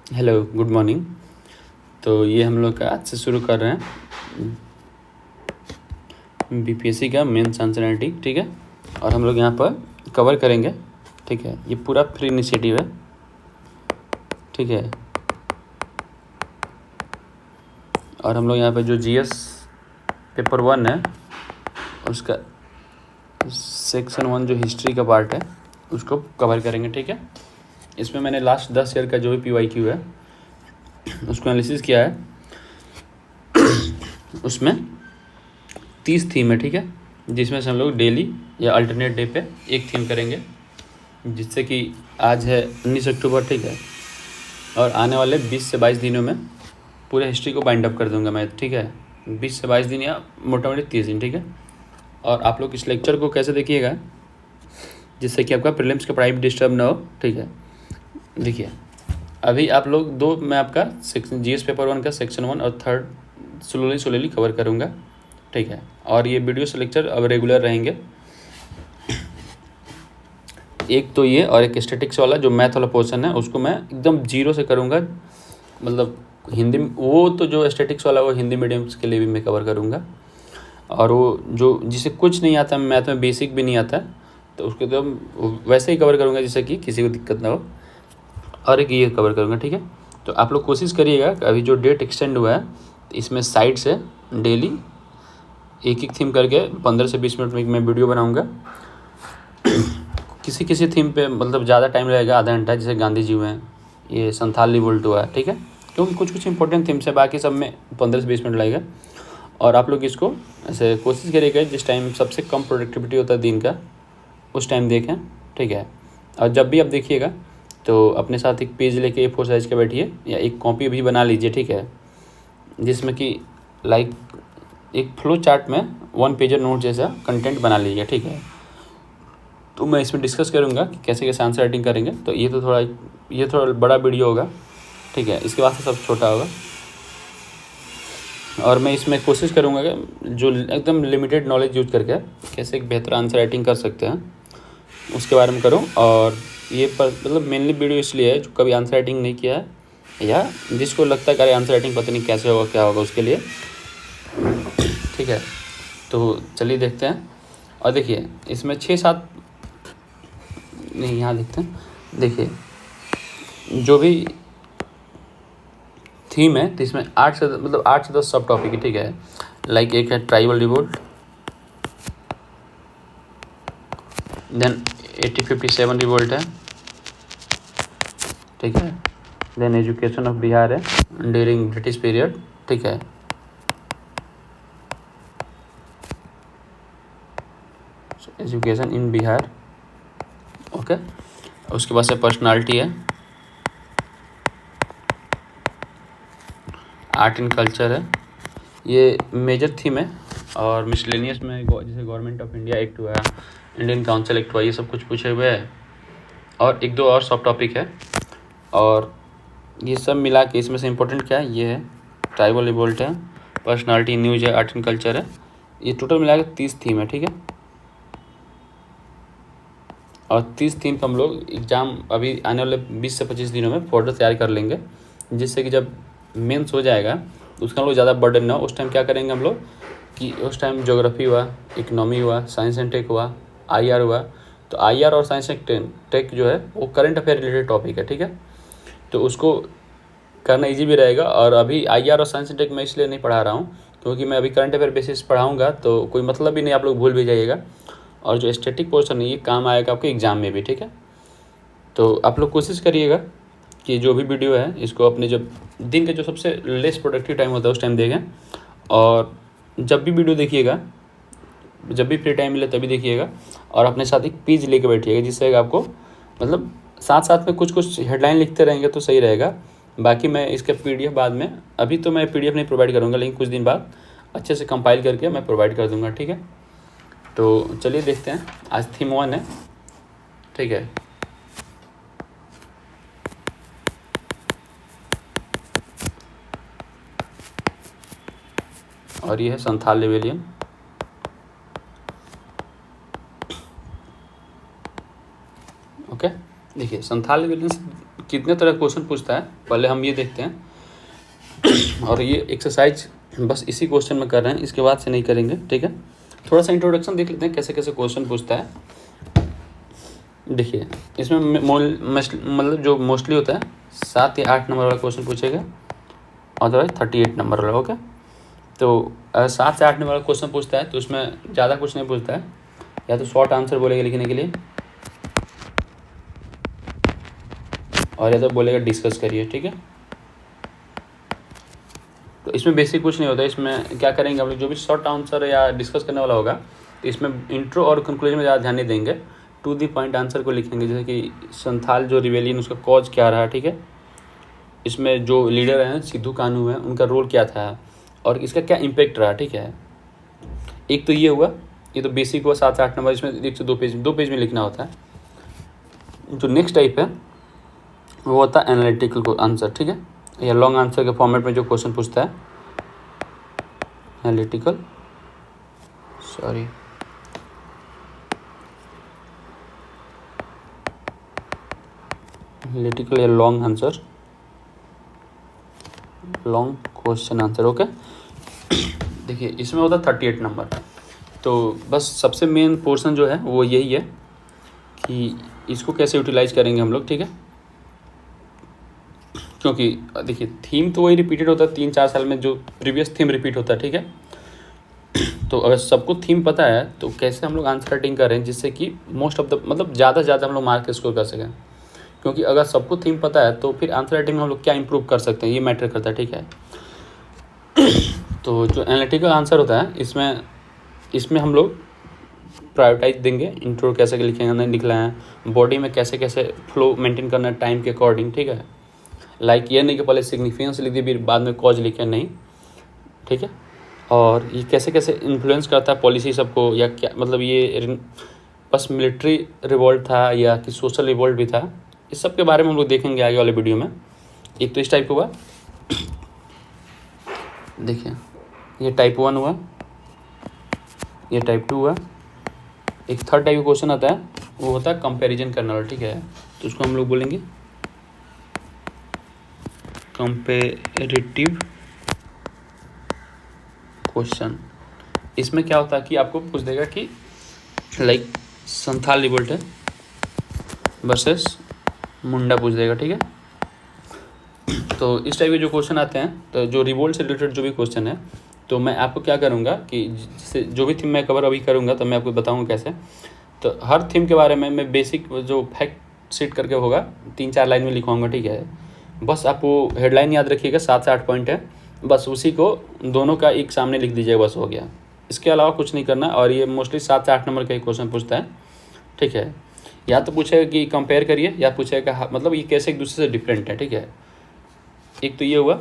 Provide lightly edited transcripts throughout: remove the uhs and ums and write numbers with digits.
Hello, good morning. तो ये हम लोग का आज से शुरू कर रहे हैं बीपीएससी का मेंस एनालिटिक, ठीक है। और हम लोग यहाँ पर कवर करेंगे, ठीक है। ये पूरा फ्री इनिशिएटिव है, ठीक है। और हम लोग यहाँ पे जो जीएस पेपर 1 है उसका सेक्शन 1 जो हिस्ट्री का पार्ट है उसको कवर करेंगे, ठीक है। इसमें मैंने लास्ट 10 ईयर का जो भी पीवाईक्यू है उसको एनालिसिस किया है। उसमें 30 थीम है, ठीक है, जिसमें से हम लोग डेली या अल्टरनेट डे पे एक थीम करेंगे, जिससे कि आज है 19 अक्टूबर, ठीक है। और आने वाले 20 से 22 दिनों में पूरे हिस्ट्री को बाइंड अप कर दूंगा मैं, ठीक है। 20 से 22 दिन या मोटा मोटी 30 दिन, ठीक है। और आप लोग इस लेक्चर को कैसे देखिएगा जिससे कि आपका प्रीलिम्स का पढ़ाई भी डिस्टर्ब ना हो, ठीक है। देखिए, अभी आप लोग दो, मैं आपका सेक्शन जीएस पेपर 1 का सेक्शन 1 और 3 स्लोली कवर करूँगा, ठीक है। और ये वीडियो से लेक्चर अब रेगुलर रहेंगे, एक तो ये और एक स्टैटिक्स वाला जो मैथ वाला पोर्शन है उसको मैं एकदम जीरो से करूँगा। मतलब हिंदी में वो तो जो स्टैटिक्स वाला वो हिंदी मीडियम्स के लिए भी मैं कवर करूँगा। और वो जो जिसे कुछ नहीं आता, मैथ में बेसिक भी नहीं आता, तो उसको तो वैसे ही कवर करूँगा जिससे कि किसी को दिक्कत ना हो। और एक ये कवर करूँगा, ठीक है। तो आप लोग कोशिश करिएगा कि अभी जो डेट एक्सटेंड हुआ है इसमें साइड से डेली एक थीम करके 15 से 20 मिनट में मैं वीडियो बनाऊँगा। किसी थीम पे मतलब ज़्यादा टाइम लगेगा, आधा घंटा, जैसे गांधी जी हुए हैं, ये संथाल रिवोल्ट हुआ है, ठीक है। क्योंकि कुछ इंपॉर्टेंट थीम्स है, बाकी सब में 15 से 20 मिनट लगेगा। और आप लोग इसको ऐसे कोशिश करिएगा जिस टाइम सबसे कम प्रोडक्टिविटी होता है दिन का उस टाइम देखें, ठीक है। और जब भी आप देखिएगा तो अपने साथ एक पेज लेके A4 साइज़ के बैठिए या एक कॉपी भी बना लीजिए, ठीक है, जिसमें कि लाइक एक फ्लो चार्ट में 1 पेजर नोट जैसा कंटेंट बना लीजिए, ठीक है। तो मैं इसमें डिस्कस करूँगा कि कैसे कैसे आंसर राइटिंग करेंगे। तो ये थोड़ा बड़ा वीडियो होगा, ठीक है, इसके वास्ते सब छोटा होगा। और मैं इसमें कोशिश करूँगा कि जो एकदम लिमिटेड नॉलेज यूज करके कैसे एक बेहतर आंसर राइटिंग कर सकते हैं उसके बारे में करूँ। और ये पर मतलब मेनली वीडियो इसलिए है जो कभी आंसर राइटिंग नहीं किया है या जिसको लगता है कि अरे आंसर राइटिंग पता नहीं कैसे होगा, क्या होगा, उसके लिए, ठीक है। तो चलिए देखते हैं। और देखिए इसमें 6-7 नहीं, यहाँ देखते हैं। देखिए जो भी थीम है तो इसमें 8 से 10 सब टॉपिक है, ठीक है। लाइक एक है ट्राइबल रिवोल्ट, देन 1857 रिवोल्ट है, ठीक है। देन एजुकेशन ऑफ बिहार है ड्यूरिंग ब्रिटिश पीरियड, ठीक है। Education in Bihar, okay. उसके बाद से पर्सनालिटी है, आर्ट एंड कल्चर है, ये मेजर थीम है। और मिसलेनियस में जैसे गवर्नमेंट ऑफ इंडिया एक्ट हुआ, इंडियन काउंसिल एक्ट हुआ, ये सब कुछ पूछे हुए है। और एक दो और सब टॉपिक है। और ये सब मिला के इसमें से इम्पोर्टेंट क्या है, ये है ट्राइबल रिवोल्ट है, पर्सनालिटी, न्यूज है, आर्ट एंड कल्चर है। ये टोटल मिला के 30 थीम है, ठीक है। और 30 थीम का हम लोग एग्ज़ाम अभी आने वाले 20 से 25 दिनों में फोल्डर तैयार कर लेंगे, जिससे कि जब मेंस हो जाएगा उसका हम लोग ज़्यादा बर्डन ना हो। उस टाइम क्या करेंगे हम लोग कि उस टाइम ज्योग्राफी हुआ, इकोनॉमी हुआ, साइंस एंड टेक हुआ, आईआर हुआ। तो आईआर और साइंस एंड टेक जो है वो करंट अफेयर रिलेटेड टॉपिक है, ठीक है। तो उसको करना ईजी भी रहेगा। और अभी आईआर और साइंस एंड टेक मैं इसलिए नहीं पढ़ा रहा हूँ क्योंकि मैं अभी करंट अफेयर बेसिस पढ़ाऊँगा तो कोई मतलब भी नहीं, आप लोग भूल भी जाइएगा। और जो स्टैटिक पोर्शन है ये काम आएगा आपके एग्ज़ाम में भी, ठीक है। तो आप लोग कोशिश करिएगा कि जो भी वीडियो है इसको अपने जब दिन के जो सबसे लेस प्रोडक्टिव टाइम होता है उस टाइम देखें। और जब भी वीडियो देखिएगा, जब भी फ्री टाइम मिले तभी देखिएगा। और अपने साथ एक पेज लेके बैठिएगा, जिससे आपको मतलब साथ साथ में कुछ हेडलाइन लिखते रहेंगे तो सही रहेगा। बाकी मैं इसका पीडीएफ बाद में, अभी तो मैं पीडीएफ नहीं प्रोवाइड करूँगा, लेकिन कुछ दिन बाद अच्छे से कंपाइल करके मैं प्रोवाइड कर दूँगा, ठीक है। तो चलिए देखते हैं। आज थीम 1 है, ठीक है। और ये है संथाल रिबेलियन, ओके। देखिए संथाल रिबेलियन कितने तरह क्वेश्चन पूछता है पहले हम ये देखते हैं। और ये एक्सरसाइज बस इसी क्वेश्चन में कर रहे हैं, इसके बाद से नहीं करेंगे, ठीक है। थोड़ा सा इंट्रोडक्शन देख लेते हैं कैसे कैसे क्वेश्चन पूछता है। देखिए इसमें मतलब जो मोस्टली होता है 7 या 8 नंबर वाला क्वेश्चन पूछेगा, अदरवाइज 38 नंबर वाला, ओके। तो 7 से 8 नंबर वाला क्वेश्चन पूछता है तो उसमें ज़्यादा कुछ नहीं पूछता है, या तो शॉर्ट आंसर बोलेगा लिखने के लिए, और या तो बोलेगा डिस्कस करिए, ठीक है। तो इसमें बेसिक कुछ नहीं होता है। इसमें क्या करेंगे हम लोग, जो भी शॉर्ट आंसर या डिस्कस करने वाला होगा तो इसमें इंट्रो और कंक्लूजन में ज़्यादा ध्यान नहीं देंगे, टू दी पॉइंट आंसर को लिखेंगे। जैसे कि संथाल जो रिवेलियन उसका कॉज क्या रहा, ठीक है, इसमें जो लीडर हैं सिद्धू कान्हू हैं उनका रोल क्या था और इसका क्या इम्पेक्ट रहा, ठीक है। एक तो ये हुआ, ये तो बेसिक हुआ 7 से 8 नंबर, इसमें 1 से 2 पेज में लिखना होता है। जो नेक्स्ट टाइप है वो होता है एनालिटिकल आंसर, ठीक है, या लॉन्ग आंसर के फॉर्मेट में जो क्वेश्चन पूछता है एनालिटिकल या long answer, long question answer, okay. देखिए इसमें होता है 38 नंबर। तो बस सबसे मेन पोर्शन जो है वो यही है कि इसको कैसे यूटिलाइज करेंगे हम लोग, ठीक है। क्योंकि देखिए थीम तो वही रिपीटेड होता है 3-4 साल में, जो प्रीवियस थीम रिपीट होता है, ठीक है। तो अगर सबको थीम पता है तो कैसे हम लोग आंसर राइटिंग कर रहे हैं जिससे कि मोस्ट ऑफ द मतलब ज़्यादा से ज़्यादा हम लोग मार्क स्कोर कर सकें। क्योंकि अगर सबको थीम पता है तो फिर आंसर राइटिंग में हम लोग क्या इंप्रूव कर सकते हैं ये मैटर करता है, ठीक है। तो जो एनालिटिकल आंसर होता है इसमें हम लोग प्रायोरिटाइज देंगे, इंट्रो कैसे लिखेंगे नहीं लिखना है, बॉडी में कैसे कैसे फ्लो मेंटेन करना है टाइम के अकॉर्डिंग, ठीक है। लाइक ये नहीं कि पहले सिग्निफिकेंस लिख दिए फिर बाद में कॉज लिखे, नहीं, ठीक है। और ये कैसे कैसे इन्फ्लुएंस करता है पॉलिसी सबको, या क्या मतलब ये बस मिलिट्री रिवॉल्ट था या कि सोशल रिवॉल्ट भी था, इस सब के बारे में हम लोग देखेंगे आगे वाले वीडियो में। एक तो इस टाइप हुआ, देखिए ये टाइप 1 हुआ, ये टाइप 2 हुआ। एक थर्ड टाइप का क्वेश्चन आता है वो होता है कंपैरिजन करने वाला, ठीक है। तो उसको हम लोग बोलेंगे कंपैरेटिव क्वेश्चन। इसमें क्या होता है कि आपको पूछ देगा कि लाइक संथाल रिवोल्ट है वर्सेस मुंडा पूछ देगा, ठीक है। तो इस टाइप के जो क्वेश्चन आते हैं, तो जो रिवोल्ट से रिलेटेड जो भी क्वेश्चन है, तो मैं आपको क्या करूँगा कि जैसे जो भी थीम मैं कवर अभी करूँगा तो मैं आपको बताऊँगा कैसे। तो हर थीम के बारे में मैं बेसिक जो फैक्ट शीट करके होगा 3-4 लाइन में लिखवाऊँगा, ठीक है। बस आप वो हेडलाइन याद रखिएगा, 7 से 8 पॉइंट है, बस उसी को दोनों का एक सामने लिख दीजिएगा, बस हो गया। इसके अलावा कुछ नहीं करना। और ये मोस्टली 7 से 8 नंबर का ही क्वेश्चन पूछता है, ठीक है। या तो पूछेगा कि कंपेयर करिए, या पूछेगा मतलब ये कैसे एक दूसरे से डिफरेंट है, ठीक है। एक तो ये हुआ।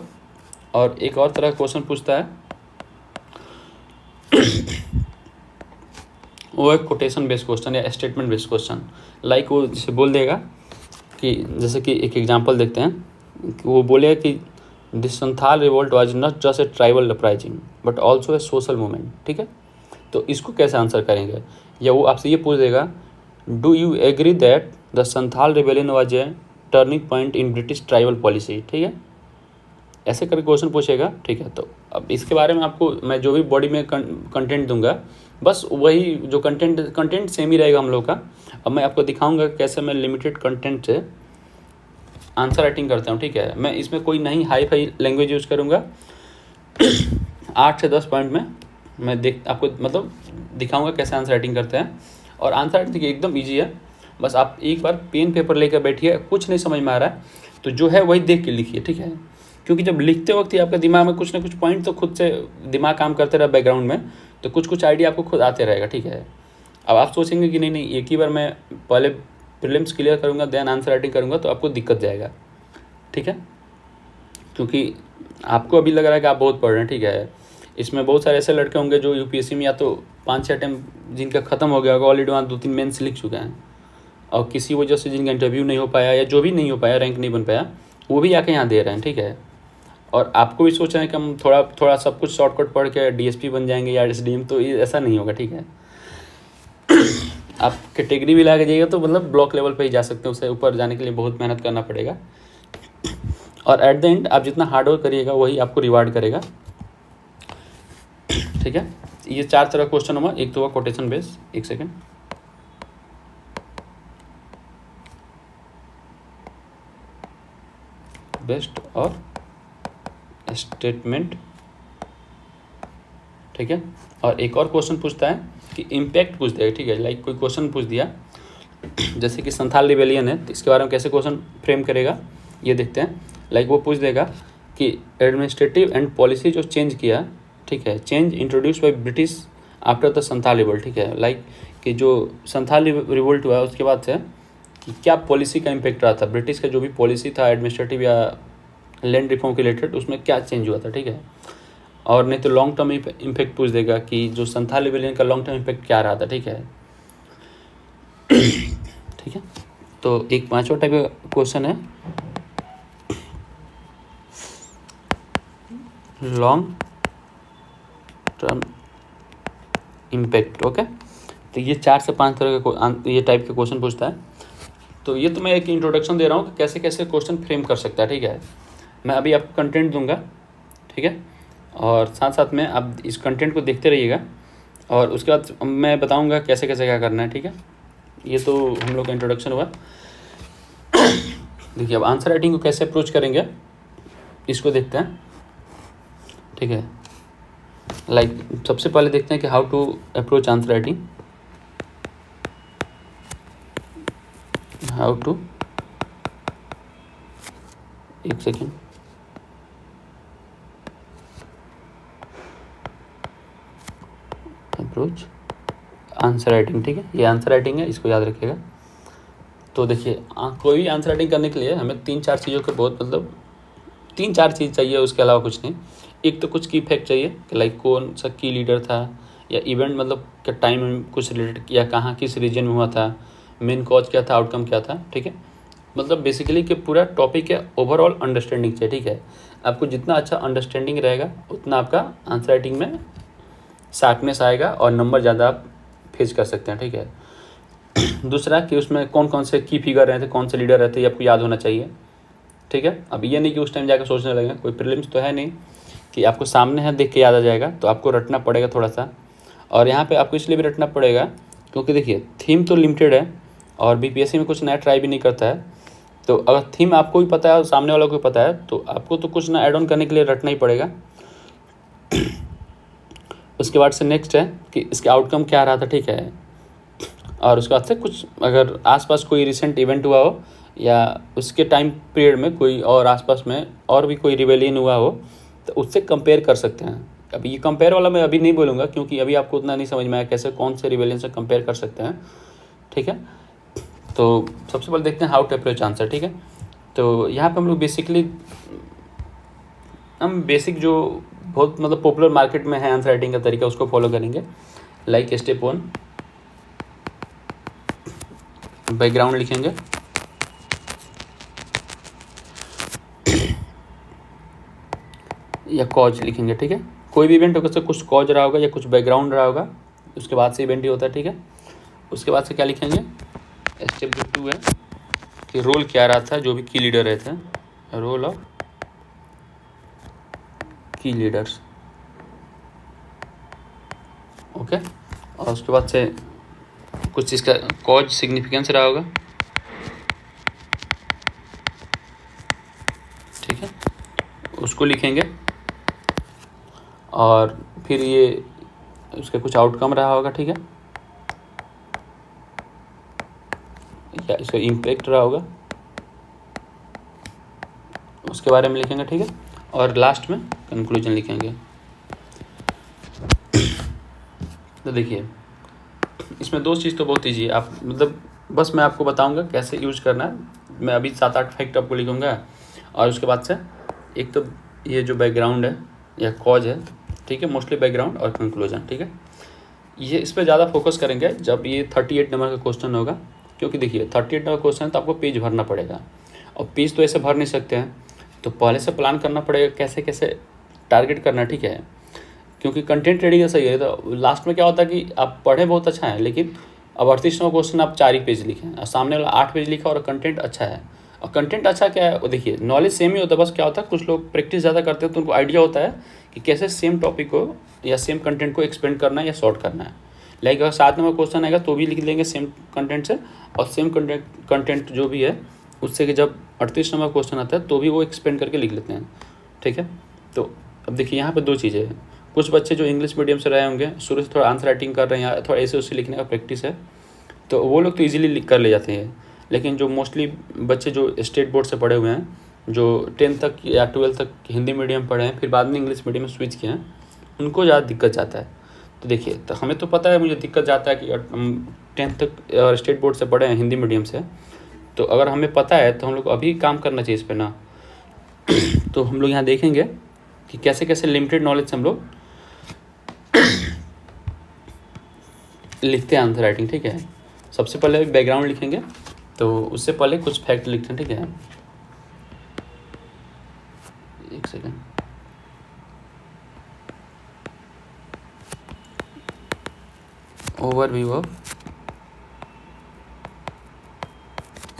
और एक और तरह का क्वेश्चन पूछता है वो एक कोटेशन बेस्ड क्वेश्चन या स्टेटमेंट बेस्ड क्वेश्चन। लाइक वो जैसे बोल देगा कि जैसे कि एक एग्जांपल देखते हैं कि वो बोलेगा कि this Santhal revolt was not just a tribal uprising but also a social movement, ठीक है। तो इसको कैसे आंसर करेंगे, या वो आपसे ये पूछ देगा do you agree that the Santhal rebellion was a turning point in British tribal policy, ठीक है। ऐसे करके क्वेश्चन पूछेगा, ठीक है। तो अब इसके बारे में आपको मैं जो भी बॉडी में कंटेंट दूंगा, बस वही जो कंटेंट सेम ही रहेगा हम लोग का। अब मैं आपको दिखाऊंगा कैसे मैं लिमिटेड कंटेंट से आंसर राइटिंग करता हूँ, ठीक है। मैं इसमें कोई नहीं हाई फाई लैंग्वेज यूज़ करूँगा। 8 से 10 पॉइंट में मैं आपको मतलब दिखाऊंगा कैसे आंसर राइटिंग करते हैं। और आंसर राइटिंग एकदम ईजी है, बस आप एक बार पेन पेपर लेकर बैठिए, कुछ नहीं समझ में आ रहा है तो जो है वही देख के लिखिए, ठीक है। क्योंकि जब लिखते वक्त ही आपका दिमाग में कुछ ना कुछ पॉइंट तो खुद से दिमाग काम करते रहा बैकग्राउंड में, तो कुछ आइडिया आपको खुद आते रहेगा, ठीक है। अब आप सोचेंगे कि नहीं एक ही बार मैं पहले प्रीलिम्स क्लियर करूँगा देन आंसर राइटिंग करूँगा, तो आपको दिक्कत जाएगा, ठीक है। क्योंकि आपको अभी लग रहा है कि आप बहुत पढ़ रहे हैं, ठीक है। इसमें बहुत सारे ऐसे लड़के होंगे जो यूपीएससी में या तो 5-6 अटैम्प्ट जिनका ख़त्म हो गया होगा, ऑलरेडी वहाँ 2-3 मेंस लिख चुके हैं, और किसी वजह से जिनका इंटरव्यू नहीं हो पाया या जो भी नहीं हो पाया, रैंक नहीं बन पाया, वो भी आके यहाँ दे रहे हैं, ठीक है। और आपको भी सोच रहे हैं कि हम थोड़ा सब कुछ शॉर्टकट पढ़ के डीएसपी बन जाएंगे या एसडीएम, तो ये ऐसा नहीं होगा, ठीक है। आप कैटेगरी भी ला के जाइएगा तो मतलब ब्लॉक लेवल पे ही जा सकते हैं, उससे ऊपर जाने के लिए बहुत मेहनत करना पड़ेगा। और एट द एंड आप जितना हार्ड वर्क करिएगा वही आपको रिवार्ड करेगा, ठीक है। ये 4 तरह क्वेश्चन हुआ। एक तो हुआ कोटेशन बेस, एक सेकेंड, बेस्ट और स्टेटमेंट, ठीक है। और एक और क्वेश्चन पूछता है कि इम्पैक्ट पूछ देगा, ठीक है। लाइक कोई क्वेश्चन पूछ दिया जैसे कि संथाल रिबेलियन है, तो इसके बारे में कैसे क्वेश्चन फ्रेम करेगा ये देखते हैं। लाइक वो पूछ देगा कि एडमिनिस्ट्रेटिव एंड पॉलिसी जो चेंज किया, ठीक है, change introduce by British after the Santhal revolt, ठीक है। लाइक कि जो संथाल रिवोल्ट हुआ उसके बाद से कि क्या पॉलिसी का इम्पैक्ट रहा था, ब्रिटिश का जो भी पॉलिसी था एडमिनिस्ट्रेटिव या लैंड रिफॉर्म के रिलेटेड, उसमें क्या चेंज हुआ था, ठीक है। और नहीं तो लॉन्ग टर्म इम्पैक्ट पूछ देगा कि जो संथाल रिबेलियन का लॉन्ग टर्म इम्पैक्ट क्या रहा था, ठीक है। ठीक है, तो एक 5वां टाइप का क्वेश्चन है लॉन्ग टर्म इम्पैक्ट, ओके। तो ये 4 से 5 तरह का ये टाइप के क्वेश्चन पूछता है। तो ये तो मैं एक इंट्रोडक्शन दे रहा हूँ कि कैसे कैसे क्वेश्चन फ्रेम कर सकता है, ठीक है। मैं अभी आपको कंटेंट दूंगा, ठीक है, और साथ साथ में आप इस कंटेंट को देखते रहिएगा और उसके बाद मैं बताऊंगा कैसे कैसे क्या करना है, ठीक है। ये तो हम लोग का इंट्रोडक्शन हुआ। देखिए अब आंसर राइटिंग को कैसे अप्रोच करेंगे इसको देखते हैं, ठीक है। लाइक सबसे पहले देखते हैं कि how to approach answer writing, how to, एक सेकेंड, अप्रोच आंसर राइटिंग, ठीक है। ये आंसर राइटिंग है, इसको याद रखिएगा। तो देखिए कोई भी आंसर राइटिंग करने के लिए हमें 3-4 चीज़ों के बहुत मतलब 3-4 चीज़ चाहिए, उसके अलावा कुछ नहीं। एक तो कुछ की फैक्ट चाहिए कि लाइक कौन सा की लीडर था या इवेंट मतलब क्या टाइम में कुछ रिलेटेड किया, कहाँ किस रीजन में हुआ था, मेन कॉज क्या था, आउटकम क्या था, ठीक है। मतलब बेसिकली कि पूरा टॉपिक है ओवरऑल अंडरस्टैंडिंग चाहिए, ठीक है। आपको जितना अच्छा अंडरस्टैंडिंग रहेगा उतना आपका आंसर राइटिंग में शार्पनेस आएगा और नंबर ज़्यादा आप फेच कर सकते हैं, ठीक है। दूसरा कि उसमें कौन कौन से की फिगर रहते, कौन से लीडर रहते, ये आपको याद होना चाहिए, ठीक है। अब ये नहीं कि उस टाइम जाकर सोचने लगेगा, कोई प्रीलिम्स तो है नहीं कि आपको सामने है देख के याद आ जाएगा, तो आपको रटना पड़ेगा थोड़ा सा। और यहाँ पे आपको इसलिए भी रटना पड़ेगा क्योंकि देखिए थीम तो लिमिटेड है और बीपीएससी में कुछ नया ट्राई भी नहीं करता है। तो अगर थीम आपको भी पता है और सामने वालों को भी पता है तो आपको तो कुछ ना ऐड ऑन करने के लिए रटना ही पड़ेगा। उसके बाद से नेक्स्ट है कि इसके आउटकम क्या रहा था, ठीक है। और उसके बाद से कुछ अगर आसपास कोई रिसेंट इवेंट हुआ हो या उसके टाइम पीरियड में कोई और आसपास में और भी कोई रिवेलियन हुआ हो तो उससे कंपेयर कर सकते हैं। अभी ये कंपेयर वाला मैं अभी नहीं बोलूँगा क्योंकि अभी आपको उतना नहीं समझ में आया कैसे कौन से रिवेलियन से कंपेयर कर सकते हैं, ठीक है। तो सबसे पहले देखते हैं हाउ टू अप्रोच आंसर, ठीक है। तो यहाँ पे हम लोग बेसिकली हम बेसिक जो बहुत मतलब पॉपुलर मार्केट में है आंसर राइटिंग का तरीका उसको फॉलो करेंगे। लाइक स्टेप 1 बैकग्राउंड लिखेंगे, या कॉज लिखेंगे, ठीक है। कोई भी इवेंट होगा उससे कुछ कॉज रहा होगा या कुछ बैकग्राउंड रहा होगा, उसके बाद से इवेंट ही होता है, ठीक है। उसके बाद से क्या लिखेंगे, स्टेप 2 है कि रोल क्या रहा था जो भी की लीडर रहे थे, रोल ऑफ की लीडर्स, ओके। और उसके बाद से कुछ चीज़ का कॉज सिग्निफिकेंस रहा होगा, ठीक है, उसको लिखेंगे। और फिर ये उसका कुछ आउटकम रहा होगा, ठीक है, या इसका इम्पैक्ट रहा होगा, उसके बारे में लिखेंगे, ठीक है। और लास्ट में कंक्लूजन लिखेंगे। तो देखिए इसमें 2 चीज़ तो बहुत ईजी है, आप मतलब बस मैं आपको बताऊंगा कैसे यूज करना है। मैं अभी 7-8 फैक्ट आपको लिखूंगा और उसके बाद से एक तो ये जो बैकग्राउंड है या कॉज है, ठीक है, मोस्टली बैकग्राउंड और कंक्लूजन, ठीक है। ये इस पर ज़्यादा फोकस करेंगे जब ये 38 नंबर का क्वेश्चन होगा, क्योंकि देखिए 38 नंबर क्वेश्चन तो आपको पेज भरना पड़ेगा और पेज तो ऐसे भर नहीं सकते हैं, तो पहले से प्लान करना पड़ेगा कैसे कैसे टारगेट करना, ठीक है। क्योंकि कंटेंट रेडी का सही है तो लास्ट में क्या होता है कि आप पढ़े बहुत अच्छा है लेकिन अब 38वां क्वेश्चन आप 4 ही पेज लिखें और सामने वाला 8 पेज लिखा और कंटेंट अच्छा है। और कंटेंट अच्छा क्या है, वो देखिए नॉलेज सेम ही होता है, बस क्या होता है कुछ लोग प्रैक्टिस ज़्यादा करते हैं तो उनको आइडिया होता है कि कैसे सेम टॉपिक को या सेम कंटेंट को एक्सपेंड करना है या शॉर्ट करना है। लाइक अगर 7 नंबर क्वेश्चन आएगा तो भी लिख लेंगे सेम कंटेंट से, और सेम कंटेंट जो भी है उससे कि जब 38 नंबर क्वेश्चन आता है तो भी वो एक्सपेंड करके लिख लेते हैं, ठीक है। तो अब देखिए यहाँ पे 2 चीज़ें हैं, कुछ बच्चे जो इंग्लिश मीडियम से रहे होंगे शुरू से थोड़ा आंसर राइटिंग कर रहे हैं या थोड़ा ऐसे उससे लिखने का प्रैक्टिस है तो वो लोग तो ईजिली कर ले जाते हैं। लेकिन जो मोस्टली बच्चे जो स्टेट बोर्ड से पढ़े हुए हैं, जो 10th तक या 12th तक हिंदी मीडियम पढ़े हैं फिर बाद में इंग्लिश मीडियम में स्विच किए हैं, उनको ज़्यादा दिक्कत जाता है। तो देखिए तो हमें तो पता है मुझे दिक्कत जाता है कि 10th तक और स्टेट बोर्ड से पढ़े हैं हिंदी मीडियम से, तो अगर हमें पता है तो हम लोग को अभी काम करना चाहिए इस पर ना। तो हम लोग यहाँ देखेंगे कि कैसे कैसे लिमिटेड नॉलेज से हम लोग लिखते हैं आंसर राइटिंग, ठीक है। सबसे पहले बैकग्राउंड लिखेंगे, तो उससे पहले कुछ फैक्ट लिखते हैं, ठीक है। एक second, overview of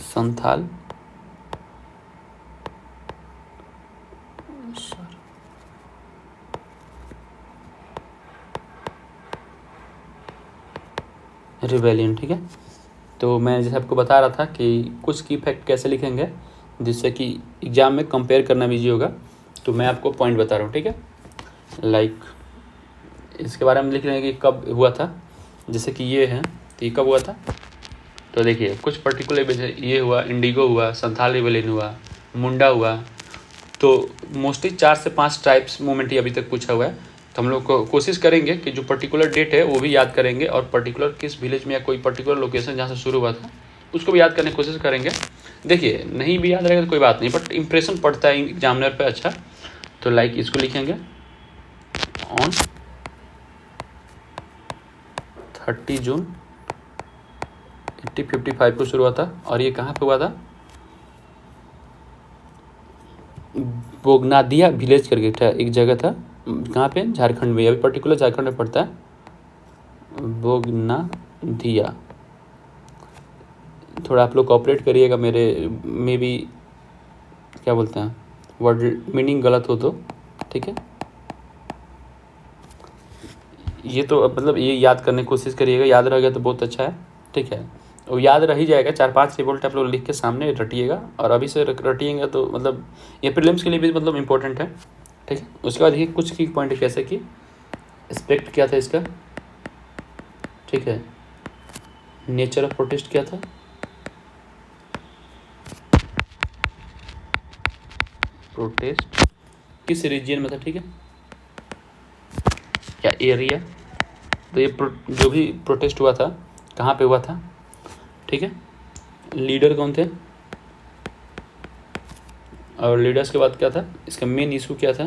Santhal rebellion, ठीक है। तो मैं जैसे आपको बता रहा था कि कुछ की फैक्ट कैसे लिखेंगे जिससे कि एग्ज़ाम में कंपेयर करना भी ईजी होगा, तो मैं आपको पॉइंट बता रहा हूँ, ठीक है। लाइक इसके बारे में लिख लेंगे कि कब हुआ था, जैसे कि ये है तो ये कब हुआ था। तो देखिए कुछ पर्टिकुलर ये हुआ, इंडिगो हुआ, संथाल रिबेलियन हुआ, मुंडा हुआ। तो मोस्टली 4 से 5 ट्राइब्स मूवमेंट ही अभी तक पूछा हुआ है, तो हम लोग को कोशिश करेंगे कि जो पर्टिकुलर डेट है वो भी याद करेंगे और पर्टिकुलर किस विलेज में या कोई पर्टिकुलर लोकेशन जहाँ से शुरू हुआ था उसको भी याद करने की कोशिश करेंगे। देखिए नहीं भी याद रहेगा तो कोई बात नहीं, बट इंप्रेशन पड़ता है एग्जामिनर पे अच्छा। तो लाइक इसको लिखेंगे ऑन 30 जून 1855 को शुरू हुआ था, और ये कहाँ पे हुआ था, बोगनादिया विलेज करके था एक जगह था, कहाँ पे, झारखंड में, अभी पर्टिकुलर झारखंड में पड़ता है बोगनादिया। थोड़ा आप लोग कोऑपरेट करिएगा, मेरे में भी क्या बोलते हैं वर्ड मीनिंग गलत हो तो, ठीक है। ये तो मतलब ये याद करने की कोशिश करिएगा, याद रह गया तो बहुत अच्छा है, ठीक है। वो याद रह ही जाएगा, 4-5 रिवोल्ट आप लोग लिख के सामने रटिएगा, और अभी से रटिएगा तो मतलब ये प्रीलिम्स के लिए भी मतलब इम्पोर्टेंट है, ठीक है। उसके बाद देखिए कुछ की पॉइंट कैसे कि एस्पेक्ट क्या था इसका, ठीक है। नेचर ऑफ प्रोटेस्ट क्या था, प्रोटेस्ट किस रीजन में था, ठीक है, क्या एरिया। तो ये जो भी प्रोटेस्ट हुआ था कहाँ पे हुआ था, ठीक है। लीडर कौन थे, और लीडर्स के बाद क्या था, इसका मेन इशू क्या था,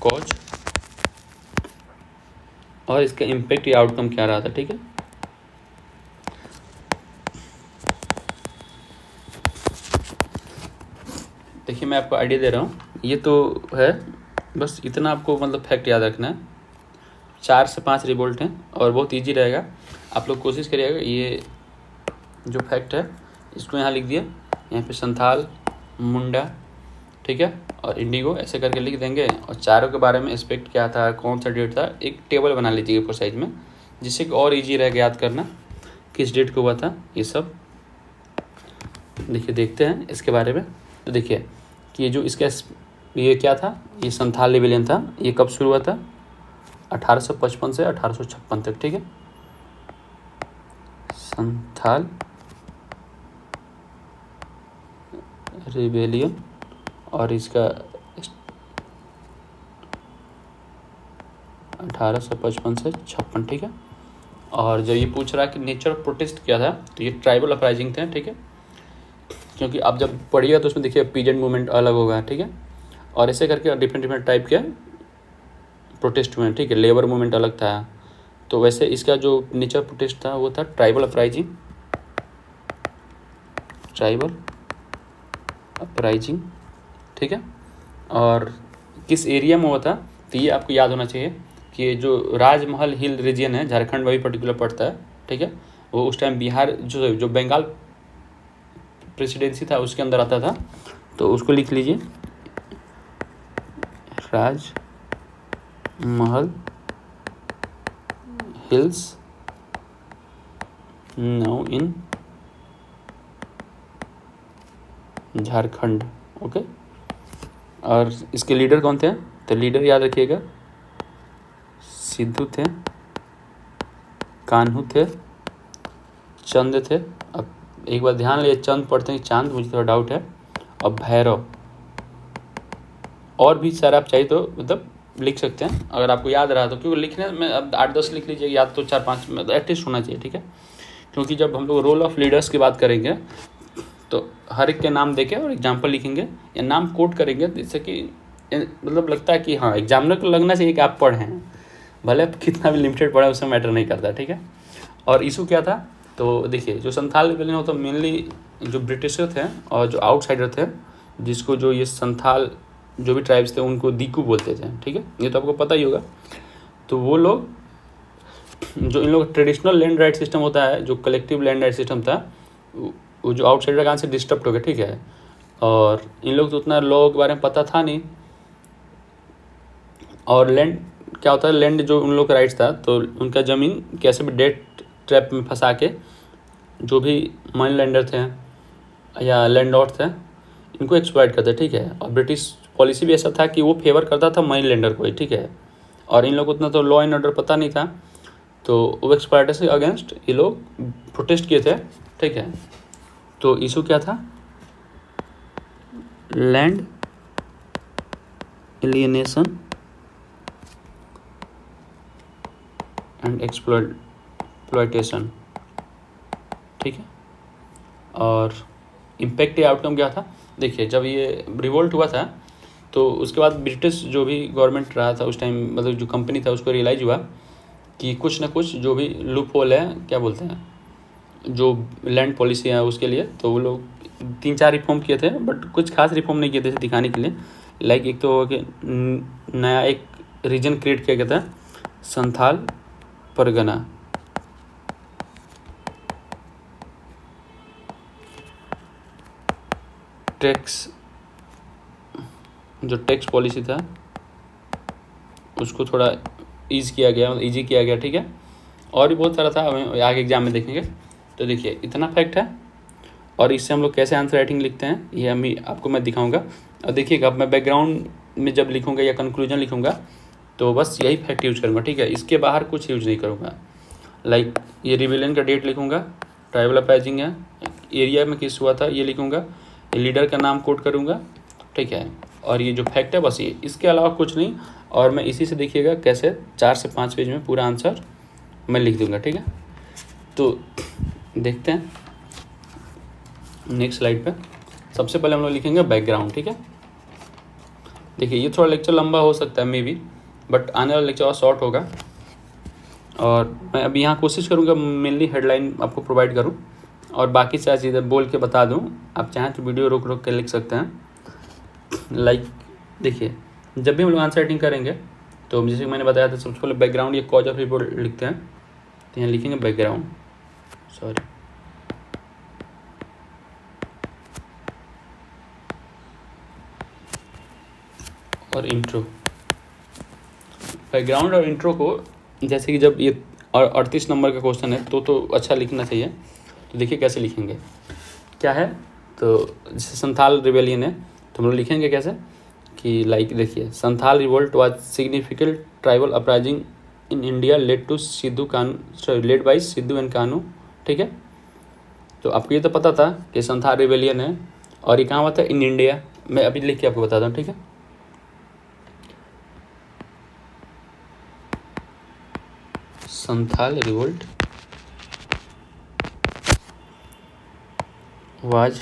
कॉज, और इसका इम्पैक्ट या आउटकम क्या रहा था, ठीक है। देखिए मैं आपको आइडिया दे रहा हूँ, ये तो है, बस इतना आपको मतलब फैक्ट याद रखना है। 4 से 5 रिवोल्ट हैं और बहुत इजी रहेगा, आप लोग कोशिश करिएगा। ये जो फैक्ट है इसको यहाँ लिख दिया, यहाँ पे संथाल, मुंडा, ठीक है, और इंडिगो ऐसे करके लिख देंगे, और चारों के बारे में एस्पेक्ट क्या था, कौन सा डेट था, एक टेबल बना लीजिएगा ऊपर साइज में, जिससे कि और ईजी रहेगा याद करना किस डेट को हुआ था ये सब। देखिए देखते हैं इसके बारे में। तो देखिए कि ये जो इसका ये क्या था, ये संथाल रिबेलियन था, ये कब शुरू हुआ था, 1855 से 1856 तक, ठीक है। संथाल रिबेलियन, और इसका 1855 से 56, ठीक है। और जब ये पूछ रहा है कि नेचर ऑफ प्रोटेस्ट क्या था, तो ये ट्राइबल अपराइजिंग थे, ठीक है। क्योंकि आप जब पढ़िएगा तो उसमें देखिए पीजेंट मूवमेंट अलग होगा, ठीक है, और ऐसे करके डिफरेंट डिफरेंट टाइप के प्रोटेस्ट हुए हैं, ठीक है। लेबर मूवमेंट अलग था, तो वैसे इसका जो नेचर प्रोटेस्ट था वो था ट्राइबल अपराइजिंग, ट्राइबल अपराइजिंग, ठीक है। और किस एरिया में हुआ था, तो ये आपको याद होना चाहिए, कि ये जो राजमहल हिल रीजन है झारखंड में भी पर्टिकुलर पड़ता है, ठीक है, वो उस टाइम बिहार जो बंगाल प्रेसिडेंसी था उसके अंदर आता था, तो उसको लिख लीजिए, Rajmahal hills now in Jharkhand. Okay, और इसके लीडर कौन थे? तो लीडर याद रखिएगा, सिद्धू थे, कान्हू थे, चंद थे। अब एक बार ध्यान लिए, चंद पढ़ते हैं चांद, मुझे थोड़ा डाउट है, और भैरव। और भी सर आप चाहिए तो मतलब लिख सकते हैं अगर आपको याद रहा तो, क्योंकि लिखने में अब 8-10 लिख लीजिए, याद तो 4-5 में एटलीस्ट होना चाहिए, ठीक है। क्योंकि जब हम लोग रोल ऑफ लीडर्स की बात करेंगे तो हर एक के नाम देके और एग्जाम्पल लिखेंगे या नाम कोट करेंगे, जिससे कि मतलब लगता है कि हाँ एग्जामिनर को लगना चाहिए कि आप पढ़े हैं, भले आप कितना भी लिमिटेड पढ़े उसमें मैटर नहीं करता, ठीक है। और इशू क्या था? तो देखिए जो संथाल रिबेलियन होता मेनली जो ब्रिटिशर थे और जो आउटसाइडर थे, जिसको जो ये संथाल जो भी ट्राइब्स थे उनको दीकू बोलते थे, ठीक है, ये तो आपको पता ही होगा। तो वो लोग जो इन लोग ट्रेडिशनल लैंड राइट सिस्टम होता है, जो कलेक्टिव लैंड राइट सिस्टम था, वो जो आउटसाइडर का से डिस्टर्ब हो गया, ठीक है। और इन लोग तो उतना लॉ के बारे में पता था नहीं, और लैंड क्या होता है, लैंड जो उन लोग का राइट्स था, तो उनका ज़मीन कैसे भी डेट ट्रैप में फंसा के जो भी मनी लैंडर थे या लैंड लॉर्ड थे इनको एक्सप्लॉइट करते, ठीक है। और ब्रिटिश पॉलिसी भी ऐसा था कि वो फेवर करता था मनी लैंडर को ही, ठीक है। और इन लोग को उतना तो लॉ एंड ऑर्डर पता नहीं था, तो वो एक्सप्लॉइटेशन के अगेंस्ट ये लोग प्रोटेस्ट किए थे, ठीक है। तो इशू क्या था? लैंड एलियनेशन एंड एक्सप्लॉइटेशन, ठीक है। और इम्पैक्ट या आउटकम क्या था? देखिए जब ये रिवोल्ट हुआ था तो उसके बाद ब्रिटिश जो भी गवर्नमेंट रहा था उस टाइम, मतलब जो कंपनी था, उसको रियलाइज़ हुआ कि कुछ ना कुछ जो भी लूप होल है, क्या बोलते हैं, जो लैंड पॉलिसी है उसके लिए, तो वो लोग 3-4 रिफॉर्म किए थे, बट कुछ खास रिफॉर्म नहीं किए थे दिखाने के लिए। लाइक एक तो कि नया एक रीजन क्रिएट किया गया था, संथाल परगना, टैक्स जो टैक्स पॉलिसी था उसको थोड़ा ईजी किया गया, ठीक है। और भी बहुत सारा था, हमें आगे एग्जाम में देखेंगे। तो देखिए इतना फैक्ट है, और इससे हम लोग कैसे आंसर राइटिंग लिखते हैं ये आपको मैं दिखाऊंगा। और देखिएगा अब मैं बैकग्राउंड में जब लिखूंगा या कंक्लूजन लिखूंगा तो बस यही फैक्ट यूज करूँगा, ठीक है, इसके बाहर कुछ यूज नहीं करूँगा। लाइक ये रिविलियन का डेट लिखूँगा, ट्राइबल अपराइजिंग है, एरिया में किस हुआ था ये लिखूँगा, ये लीडर का नाम कोट करूँगा, ठीक है, और ये जो फैक्ट है बस ये, इसके अलावा कुछ नहीं। और मैं इसी से देखिएगा कैसे 4 से 5 पेज में पूरा आंसर मैं लिख दूँगा, ठीक है। तो देखते हैं नेक्स्ट स्लाइड पे। सबसे पहले हम लोग लिखेंगे बैकग्राउंड, ठीक है। देखिए ये थोड़ा लेक्चर लंबा हो सकता है मे बी, बट आने वाला लेक्चर और शॉर्ट होगा। और मैं अभी यहाँ कोशिश करूँगा मेनली हेडलाइन आपको प्रोवाइड करूँ और बाकी सारी चीज़ें बोल के बता दूँ। आप चाहें तो वीडियो रोक रोक के लिख सकते हैं। लाइक देखिए जब भी हम लोग आंसर राइटिंग करेंगे तो जैसे मैंने बताया था, सबसे पहले बैकग्राउंड या कॉज ऑफ रिपोर्ट लिखते हैं, तो यहाँ लिखेंगे बैकग्राउंड, सॉरी, और इंट्रो। बैकग्राउंड और इंट्रो को जैसे कि जब ये 38 नंबर का क्वेश्चन है तो अच्छा लिखना चाहिए। तो देखिए कैसे लिखेंगे, क्या है, तो जैसे संथाल रिबेलियन है तो हम लोग लिखेंगे कैसे कि लाइक देखिए, Santhal revolt was significant tribal uprising in India lead by Sidhu and Kanhu, ठीक है। तो आपको ये तो पता था कि संथाल रिबेलियन है, और ये कहाँ हुआ था? In India. मैं अभी लिख के आपको बताता हूँ, ठीक है। Santhal revolt was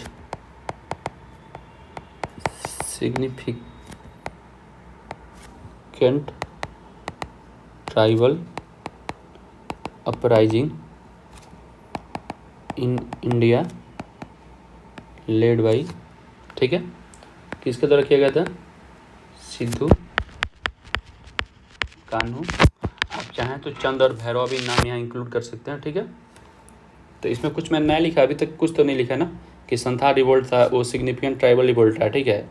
significant tribal uprising in India led by, ठीक है, किसके द्वारा किया गया था? सिद्धू, कान्हू चाहें तो चंद और भैरव भी नाम यहाँ इंक्लूड कर सकते हैं, ठीक है। तो इसमें कुछ मैंने नया लिखा, अभी तक कुछ तो नहीं लिखा ना, कि संथाल रिवोल्ट था वो सिग्निफिकेंट ट्राइबल रिवोल्ट था, ठीक है।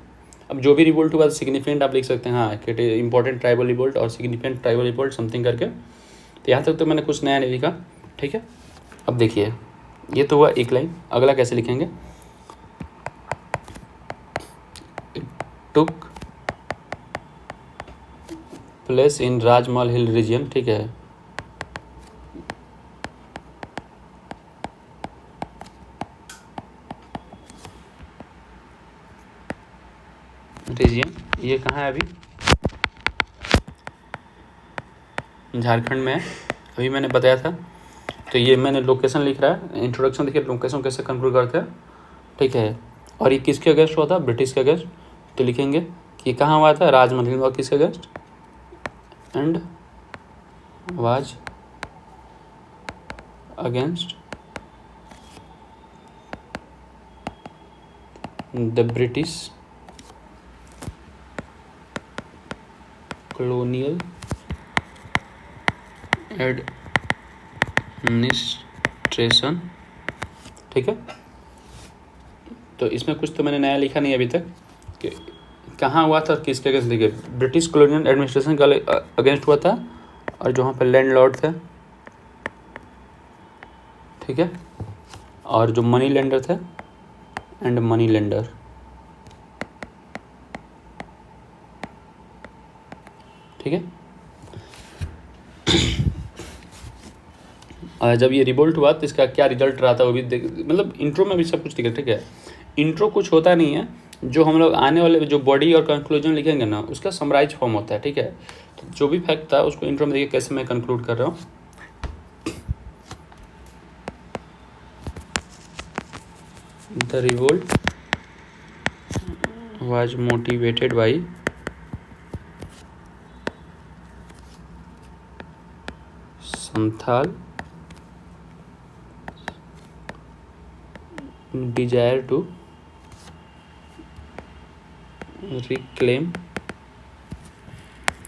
अब जो भी रिवोल्ट हुआ सिग्निफिकेंट आप लिख सकते हैं, हाँ कि इंपॉर्टेंट ट्राइबल रिवोल्ट और सिग्निफिकेंट ट्राइबल रिवोल्ट समथिंग करके। तो यहाँ तक तो मैंने कुछ नया नहीं लिखा, ठीक है। अब देखिए ये तो हुआ एक लाइन, अगला कैसे लिखेंगे। Took place in Rajmahal hill reason, ठीक है। रीजन ये कहाँ है, अभी झारखंड में है, अभी मैंने बताया था। तो ये मैंने लोकेशन लिख रहा है, इंट्रोडक्शन देखिए लोकेशन कैसे कंक्लूड करते हैं, ठीक है। और ये किसके अगेंस्ट हुआ था, ब्रिटिश के अगेंस्ट। तो लिखेंगे कि कहाँ हुआ था, राजमहल और किसके against, and was against the British colonial administration, ठीक है। तो इसमें कुछ तो मैंने नया लिखा नहीं अभी तक कि कहाँ हुआ था, किसके अगेंस्ट। देखिए ब्रिटिश कॉलोनियल एडमिनिस्ट्रेशन का अगेंस्ट हुआ था, और जो वहाँ पर लैंड लॉर्ड थे, ठीक है, और जो मनी लेंडर थे एंड मनी लेंडर, ठीक है। और जब ये रिवोल्ट हुआ तो इसका क्या रिजल्ट रहा था वो भी मतलब इंट्रो में भी सब कुछ दिखा, ठीक है। इंट्रो कुछ होता नहीं है, जो हम लोग आने वाले जो बॉडी और कंक्लूजन लिखेंगे ना उसका समराइज फॉर्म होता है, ठीक है। तो जो भी फैक्ट था उसको इंट्रो में देखिए कैसे मैं कंक्लूड कर रहा हूँ। The revolt was motivated by Santhal desire to reclaim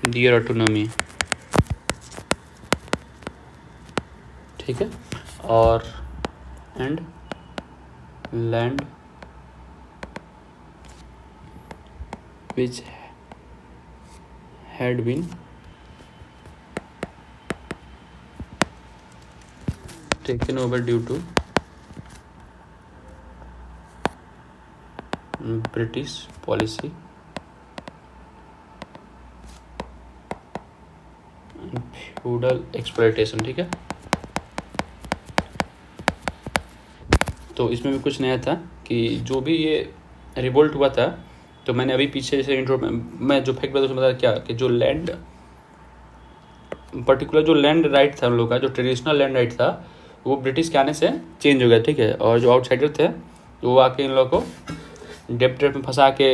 their autonomy, ठीक है, और and land which had been taken over due to British policy feudal exploitation, ठीक है। तो इसमें भी कुछ नया था कि जो भी ये रिवोल्ट हुआ था, तो मैंने अभी पीछे से इंट्रो में मैं जो फैक्ट बताया बताया क्या कि जो लैंड पर्टिकुलर जो लैंड राइट था हम लोग का, जो ट्रेडिशनल लैंड राइट था वो ब्रिटिश के आने से चेंज हो गया, ठीक है। और जो आउटसाइडर थे वो आके इन लोगों को डेप्ट में फंसा के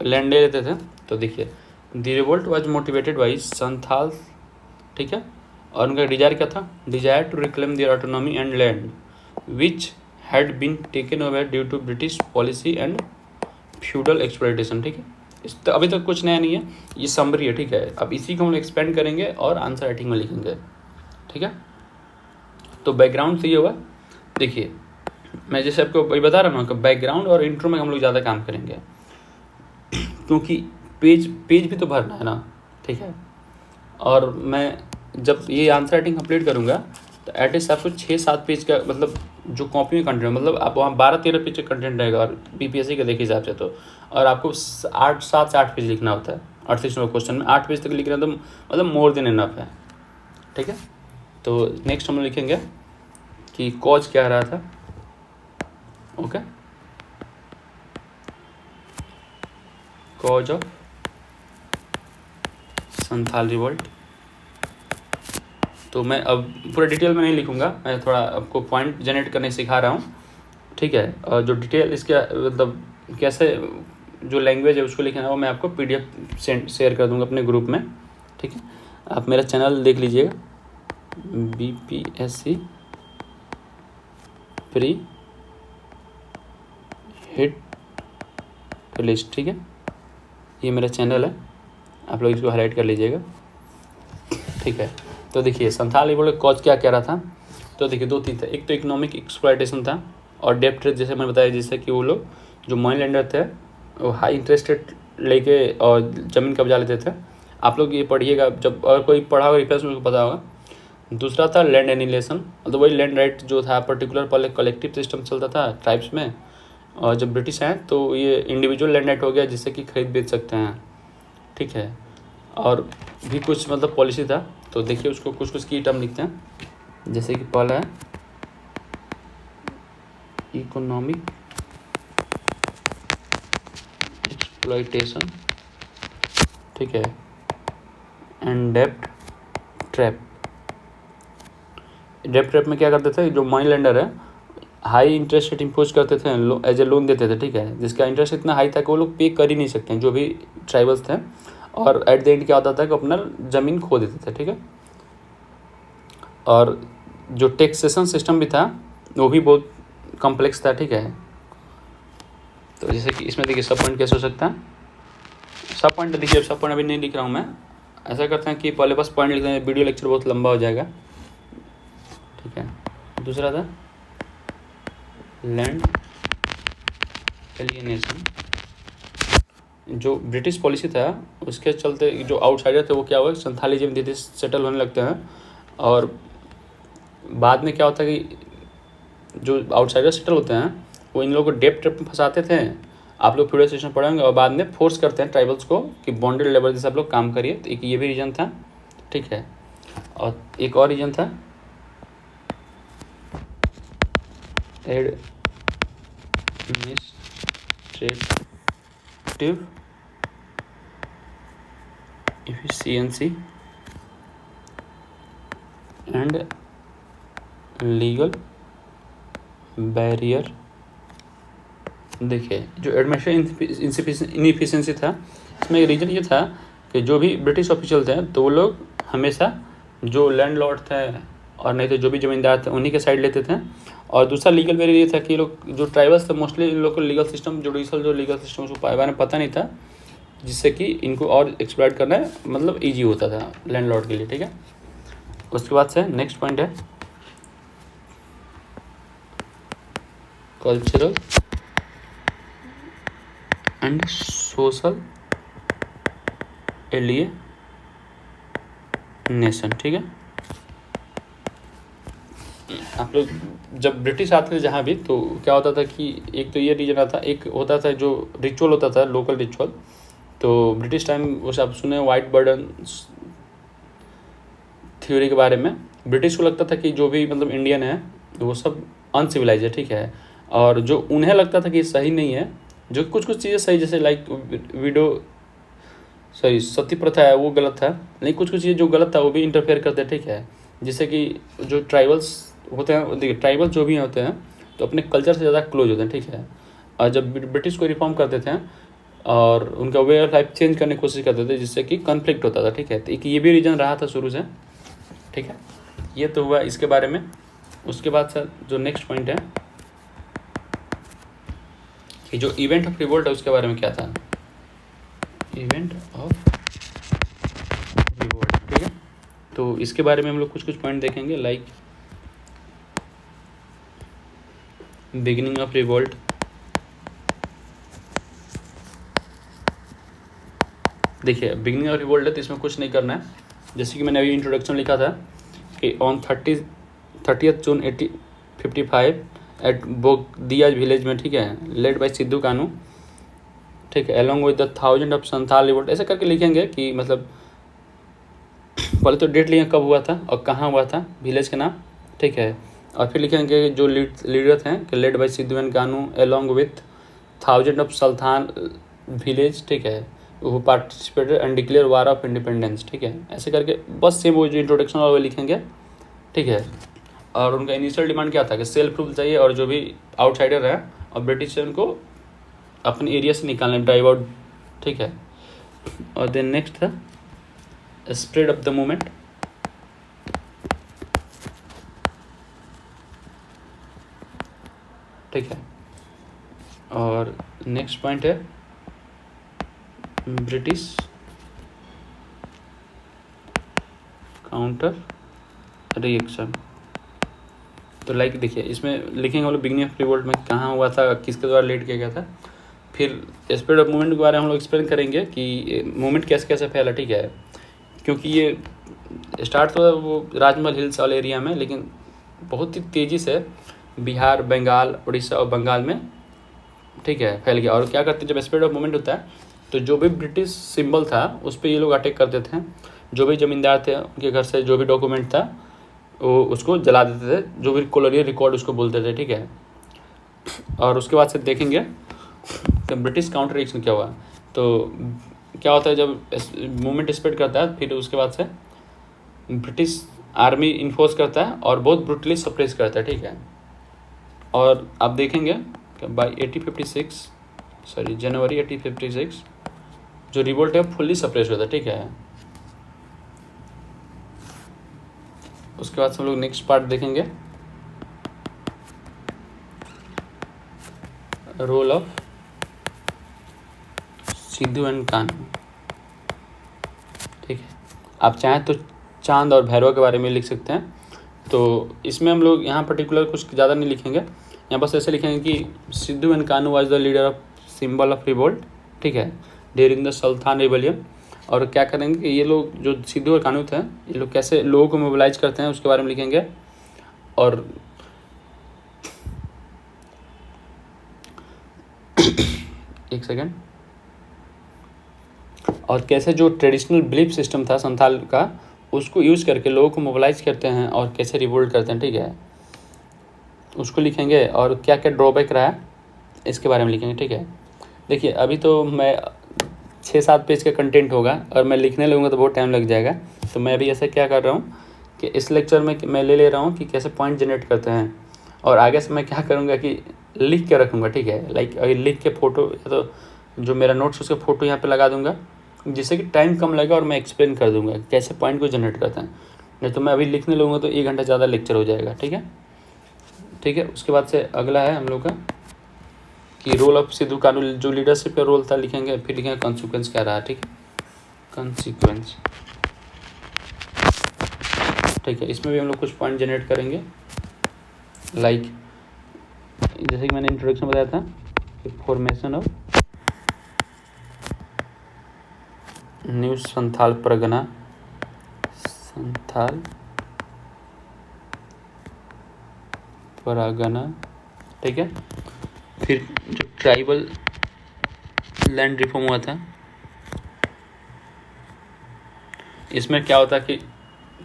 लैंड ले लेते थे। तो देखिए the revolt was motivated by Santhal, ठीक है, और उनका डिजायर क्या था, desire to reclaim their autonomy and land which had been taken over due to British policy and feudal exploitation, ठीक है। इस तो अभी तक कुछ नया नहीं है, ये समरी है, ठीक है। अब इसी को हम एक्सपेंड करेंगे और आंसर राइटिंग में लिखेंगे, ठीक है। तो बैकग्राउंड से ये हुआ, देखिए मैं जैसे आपको वही बता रहा हूँ कि बैकग्राउंड और इंट्रो में हम लोग ज़्यादा काम करेंगे क्योंकि पेज भी तो भरना है ना, ठीक है। और मैं जब ये आंसर राइटिंग कंप्लीट करूँगा तो एटलीस्ट आपको 6-7 पेज का मतलब जो कॉपी में कंटेंट मतलब आप वहाँ 12-13 पेज का कंटेंट रहेगा, और बीपीएससी के देखे हिसाब से तो, और आपको 7 से 8 पेज लिखना होता है 38 नंबर क्वेश्चन में, 8 पेज तक लिखना तो मतलब मोर देन इनफ है, ठीक है। तो नेक्स्ट हम लिखेंगे कि कॉज क्या रहा था, okay, cause of Santhal revolt. तो मैं अब पूरा डिटेल में नहीं लिखूंगा, मैं थोड़ा आपको पॉइंट जनरेट करने सिखा रहा हूँ, ठीक है। और जो डिटेल इसके मतलब कैसे जो लैंग्वेज है उसको लिखना है वो मैं आपको पीडीएफ शेयर कर दूंगा अपने ग्रुप में, ठीक है। आप मेरा चैनल देख लीजिएगा, बीपीएससी प्री हिट लिस्ट, ठीक है। ये मेरा चैनल है, आप लोग इसको हाईलाइट कर लीजिएगा, ठीक है। तो देखिए संथाल रिवोल्ट कॉज क्या कह रहा था, तो देखिए 2-3 था। एक तो इकोनॉमिक एक्सप्लॉयटेशन था और डेब्ट रेट, जैसे मैंने बताया, जिससे कि वो लोग जो मनी लेंडर थे वो हाई इंटरेस्ट रेट लेके और ज़मीन कब्जा लेते थे। आप लोग ये पढ़िएगा, जब अगर कोई पढ़ा होगा रिफ्रेश में पता होगा। दूसरा था लैंड एनिलेशन, मतलब वही लैंड राइट जो था पर्टिकुलर, पहले कलेक्टिव सिस्टम चलता था ट्राइब्स में, और जब ब्रिटिश आए तो ये इंडिविजुअल लैंड राइट हो गया जिससे कि खरीद बेच सकते हैं, ठीक है। और भी कुछ मतलब पॉलिसी था। तो देखिए उसको कुछ कुछ की टर्म लिखते हैं, जैसे कि पहला है इकोनॉमिक एक्सप्लॉयटेशन, ठीक है, एंड डेब्ट ट्रैप। डेब्ट ट्रैप में क्या करते थे, जो मनी लेंडर है हाई इंटरेस्ट रेट इम्पोज करते थे, एज ए लोन देते थे, ठीक है, जिसका इंटरेस्ट इतना हाई था कि वो लोग पे कर ही नहीं सकते हैं, जो भी ट्राइबल्स थे। और एट द एंड क्या होता था कि अपना ज़मीन खो देते थे, ठीक है। और जो टैक्सेशन सिस्टम भी था वो भी बहुत कॉम्प्लेक्स था, ठीक है। तो जैसे कि इसमें देखिए सब पॉइंट कैसे हो सकता है, सब पॉइंट देखिए, सब पॉइंट अभी नहीं लिख रहा हूँ मैं। ऐसा करते हैं कि पहले बस पॉइंट लिखते हैं, वीडियो लेक्चर बहुत लंबा हो जाएगा, ठीक है। दूसरा था लैंड एलियनेशन, जो ब्रिटिश पॉलिसी था उसके चलते जो आउटसाइडर थे वो क्या हुआ, संथाली में धीरे सेटल होने लगते हैं। और बाद में क्या होता है कि जो आउटसाइडर सेटल होते हैं वो इन लोगों को डेब्ट ट्रैप में फंसाते थे। आप लोग फ्यूडल सिस्टम पढ़ेंगे, और बाद में फोर्स करते हैं ट्राइबल्स को कि बॉन्डेड लेबर जैसे आप लोग काम करिए। तो एक ये भी रीजन था, ठीक है। और एक और रीजन था administrative efficiency and legal barrier. देखिए जो एडमिनिस्ट्रेटिव इनएफिशिएंसी था, इसमें रीज़न ये था कि जो भी ब्रिटिश ऑफिशियल थे तो वो लोग हमेशा जो लैंडलॉर्ड थे और नहीं तो जो भी ज़मींदार थे उन्हीं के साइड लेते थे। और दूसरा लीगल बैरियर ये था कि लोग जो ट्राइबल्स थे मोस्टली इन लोग को लीगल सिस्टम, जुडिशल जो लीगल सिस्टम उसको बारे में पता नहीं था, जिससे कि इनको और एक्सप्लॉइट करना मतलब ईजी होता था लैंडलॉर्ड के लिए, ठीक है। उसके बाद से नेक्स्ट पॉइंट है कल्चरल एंड सोशल एलियनेशन, ठीक है। आप लोग जब ब्रिटिश आते थे जहाँ भी, तो क्या होता था कि एक तो ये रीजन आता, एक होता था जो रिचुअल होता था, लोकल रिचुअल। तो ब्रिटिश टाइम वो सब सुने वाइट बर्डन थ्योरी के बारे में। ब्रिटिश को लगता था कि जो भी मतलब इंडियन है वो सब अनसिविलाइज है, ठीक है। और जो उन्हें लगता था कि सही नहीं है, जो कुछ कुछ चीज़ें सही, जैसे लाइक सती प्रथा है वो गलत था, लेकिन कुछ कुछ चीज़ें जो गलत था वो भी इंटरफेयर करते हैं, ठीक है। जिससे कि जो ट्राइबल्स होते हैं, देखिए ट्राइबल जो भी होते हैं तो अपने कल्चर से ज़्यादा क्लोज होते हैं, ठीक है। और जब ब्रिटिश को रिफॉर्म करते थे और उनका वे ऑफ लाइफ चेंज करने की कोशिश करते थे, जिससे कि कॉन्फ्लिक्ट होता था, ठीक है। तो एक ये भी रीज़न रहा था शुरू से, ठीक है। ये तो हुआ इसके बारे में। उसके बाद सर जो नेक्स्ट पॉइंट है कि जो इवेंट ऑफ रिवोल्ट है उसके बारे में क्या था, इवेंट ऑफ रिवोल्ट, ठीक है। तो इसके बारे में हम लोग कुछ कुछ पॉइंट देखेंगे, लाइक बिगिनिंग ऑफ रिवोल्ट, देखिए बिगिनिंग ऑफ रिवोल्ट है तो इसमें कुछ नहीं करना है। जैसे कि मैंने अभी इंट्रोडक्शन लिखा था कि on 30th June 1855 at Bogdiya village में, ठीक है, लेड बाय सिद्धू कानू, ठीक है, along with the 1000 of Santhal revolt. ऐसे करके लिखेंगे कि मतलब पहले तो डेट लिखेंगे कब हुआ था और कहाँ हुआ था, विलेज के नाम, ठीक है। और फिर लिखेंगे जो लीडर थे कि led by Sidhu and Kanu along with 1000 of Santhal village, ठीक है, वो participated and declare war of independence, ठीक है। ऐसे करके बस सेम वो जो इंट्रोडक्शन वाला लिखेंगे, ठीक है। और उनका इनिशियल डिमांड क्या था कि सेल्फ रूल चाहिए और जो भी आउटसाइडर है और ब्रिटिश से उनको अपने एरिया से निकालना, ड्राइव आउट, ठीक है। और देन नेक्स्ट था स्प्रेड ऑफ द मूवमेंट, ठीक है। और नेक्स्ट पॉइंट है ब्रिटिश काउंटर रिएक्शन। तो लाइक देखिए इसमें लिखेंगे हम लोग बिगनिंग ऑफ रिवोल्ट में कहाँ हुआ था, किसके द्वारा लीड किया गया था। फिर स्प्रेड ऑफ मूवमेंट के बारे में हम लोग एक्सप्लेन करेंगे कि मूवमेंट कैसे कैसे फैला, ठीक है। क्योंकि ये स्टार्ट तो वो राजमहल हिल्स वाले एरिया में, लेकिन बहुत ही तेज़ी से बिहार, बंगाल, उड़ीसा और बंगाल में, ठीक है, फैल गया। और क्या करते जब स्प्रेड ऑफ मूवमेंट होता है तो जो भी ब्रिटिश सिंबल था उस पर ये लोग अटैक कर देते हैं। जो भी ज़मींदार थे उनके घर से जो भी डॉक्यूमेंट था वो उसको जला देते थे, जो भी कॉलोनियल रिकॉर्ड उसको बोलते थे, ठीक है। और उसके बाद से देखेंगे तो ब्रिटिश काउंटर रिएक्शन क्या हुआ। तो क्या होता है जब मूवमेंट स्प्रेड करता है, फिर उसके बाद से ब्रिटिश आर्मी इन्फोर्स करता है और बहुत ब्रूटली सप्रेस करता है, ठीक है। और आप देखेंगे कि बाई 1856 जनवरी 1856 जो रिवोल्ट है फुल्ली सप्रेस होता है, ठीक है। उसके बाद हम लोग नेक्स्ट पार्ट देखेंगे, role of Sidhu and Kanhu, ठीक है। आप चाहें तो चांद और भैरव के बारे में लिख सकते हैं। तो इसमें हम लोग यहाँ पर्टिकुलर कुछ ज़्यादा नहीं लिखेंगे, यहाँ बस ऐसे लिखेंगे कि Sidhu and Kanhu was the leader of symbol of revolt, ठीक है, ड्यूरिंग द सुल्तान रिबेलियन। और क्या करेंगे कि ये लोग जो सिद्धू और कान्हू थे ये लोग कैसे लोगों को मोबिलाइज करते हैं उसके बारे में लिखेंगे। और एक सेकेंड, और कैसे जो ट्रेडिशनल बिलीफ सिस्टम था संथाल का उसको यूज़ करके लोगों को मोबिलाइज करते हैं और कैसे रिवोल्ट करते हैं, ठीक है, उसको लिखेंगे। और क्या क्या ड्रॉबैक रहा है इसके बारे में लिखेंगे, ठीक है। देखिए अभी तो मैं 6-7 पेज का कंटेंट होगा और मैं लिखने लगूँगा तो बहुत टाइम लग जाएगा। तो मैं अभी ऐसा क्या कर रहा हूँ कि इस लेक्चर में मैं ले रहा हूँ कि कैसे पॉइंट जनरेट करते हैं, और आगे से मैं क्या करूँगा कि लिख के रखूँगा, ठीक है। लाइक अगर लिख के फ़ोटो या तो जो मेरा नोट्स उसका फ़ोटो यहाँ पे लगा दूँगा, जिससे कि टाइम कम लगेगा और मैं एक्सप्लेन कर दूँगा कैसे पॉइंट को जनरेट करते हैं। नहीं तो मैं अभी लिखने लगूँगा तो 1 घंटा ज़्यादा लेक्चर हो जाएगा, ठीक है, ठीक है। उसके बाद से अगला है हम लोग का कि रोल ऑफ सिद्धू कान्हू, जो लीडरशिप का रोल था लिखेंगे। फिर लिखेंगे कॉन्सिक्वेंस क्या रहा, ठीक है, कॉन्सिक्वेंस, ठीक है। इसमें भी हम लोग कुछ पॉइंट जनरेट करेंगे। लाइक जैसे कि मैंने इंट्रोडक्शन बताया था कि formation of new Santhal Pargana, Santhal Pargana, ठीक है। फिर जो ट्राइबल लैंड रिफॉर्म हुआ था, इसमें क्या होता है कि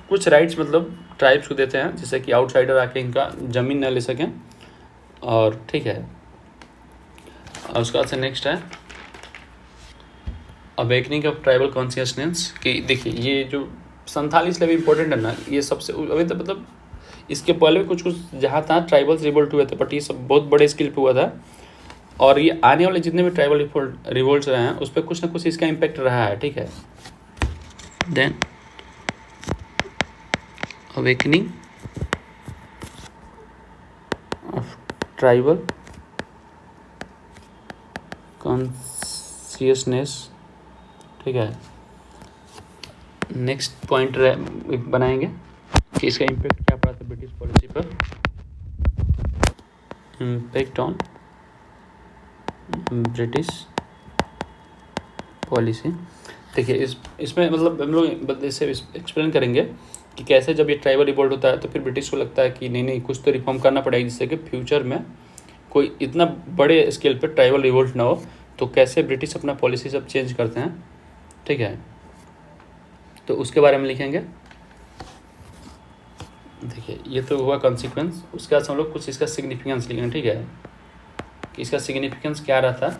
कुछ राइट्स मतलब ट्राइब्स को देते हैं जिससे कि आउटसाइडर आके इनका ज़मीन न ले सकें, और ठीक है। और उसके बाद से नेक्स्ट है अवेकनिंग ऑफ ट्राइबल कॉन्शियसनेस। कि देखिए ये जो संथाल इसलिए भी इम्पोर्टेंट है ना, ये सबसे अभी तो मतलब इसके पहले भी कुछ जहाँ तहाँ ट्राइबल्स रिवोल्ट हुए थे, बट ये सब बहुत बड़े स्केल पे हुआ था। और ये आने वाले जितने भी ट्राइबल रिवोल्ट्स रहे हैं उस पर कुछ ना कुछ इसका इम्पैक्ट रहा है, ठीक है। Then awakening of tribal consciousness, ठीक है। नेक्स्ट पॉइंट बनाएंगे कि इसका इम्पैक्ट क्या पड़ा था ब्रिटिश पॉलिसी पर, इम्पैक्ट ऑन ब्रिटिश पॉलिसी। देखिए इसमें मतलब हम लोग जैसे एक्सप्लेन करेंगे कि कैसे जब ये ट्राइबल रिवोल्ट होता है तो फिर ब्रिटिश को लगता है कि नहीं कुछ तो रिफॉर्म करना पड़ेगा जिससे कि फ्यूचर में कोई इतना बड़े स्केल पर ट्राइबल रिवोल्ट ना हो। तो कैसे ब्रिटिश अपना पॉलिसी सब चेंज करते हैं, ठीक है, तो उसके बारे में लिखेंगे। देखिए ये तो हुआ कॉन्सिक्वेंस। उसके बाद हम लोग कुछ इसका सिग्निफिकेंस लिखेंगे, ठीक है, कि इसका सिग्निफिकेंस क्या रहा था।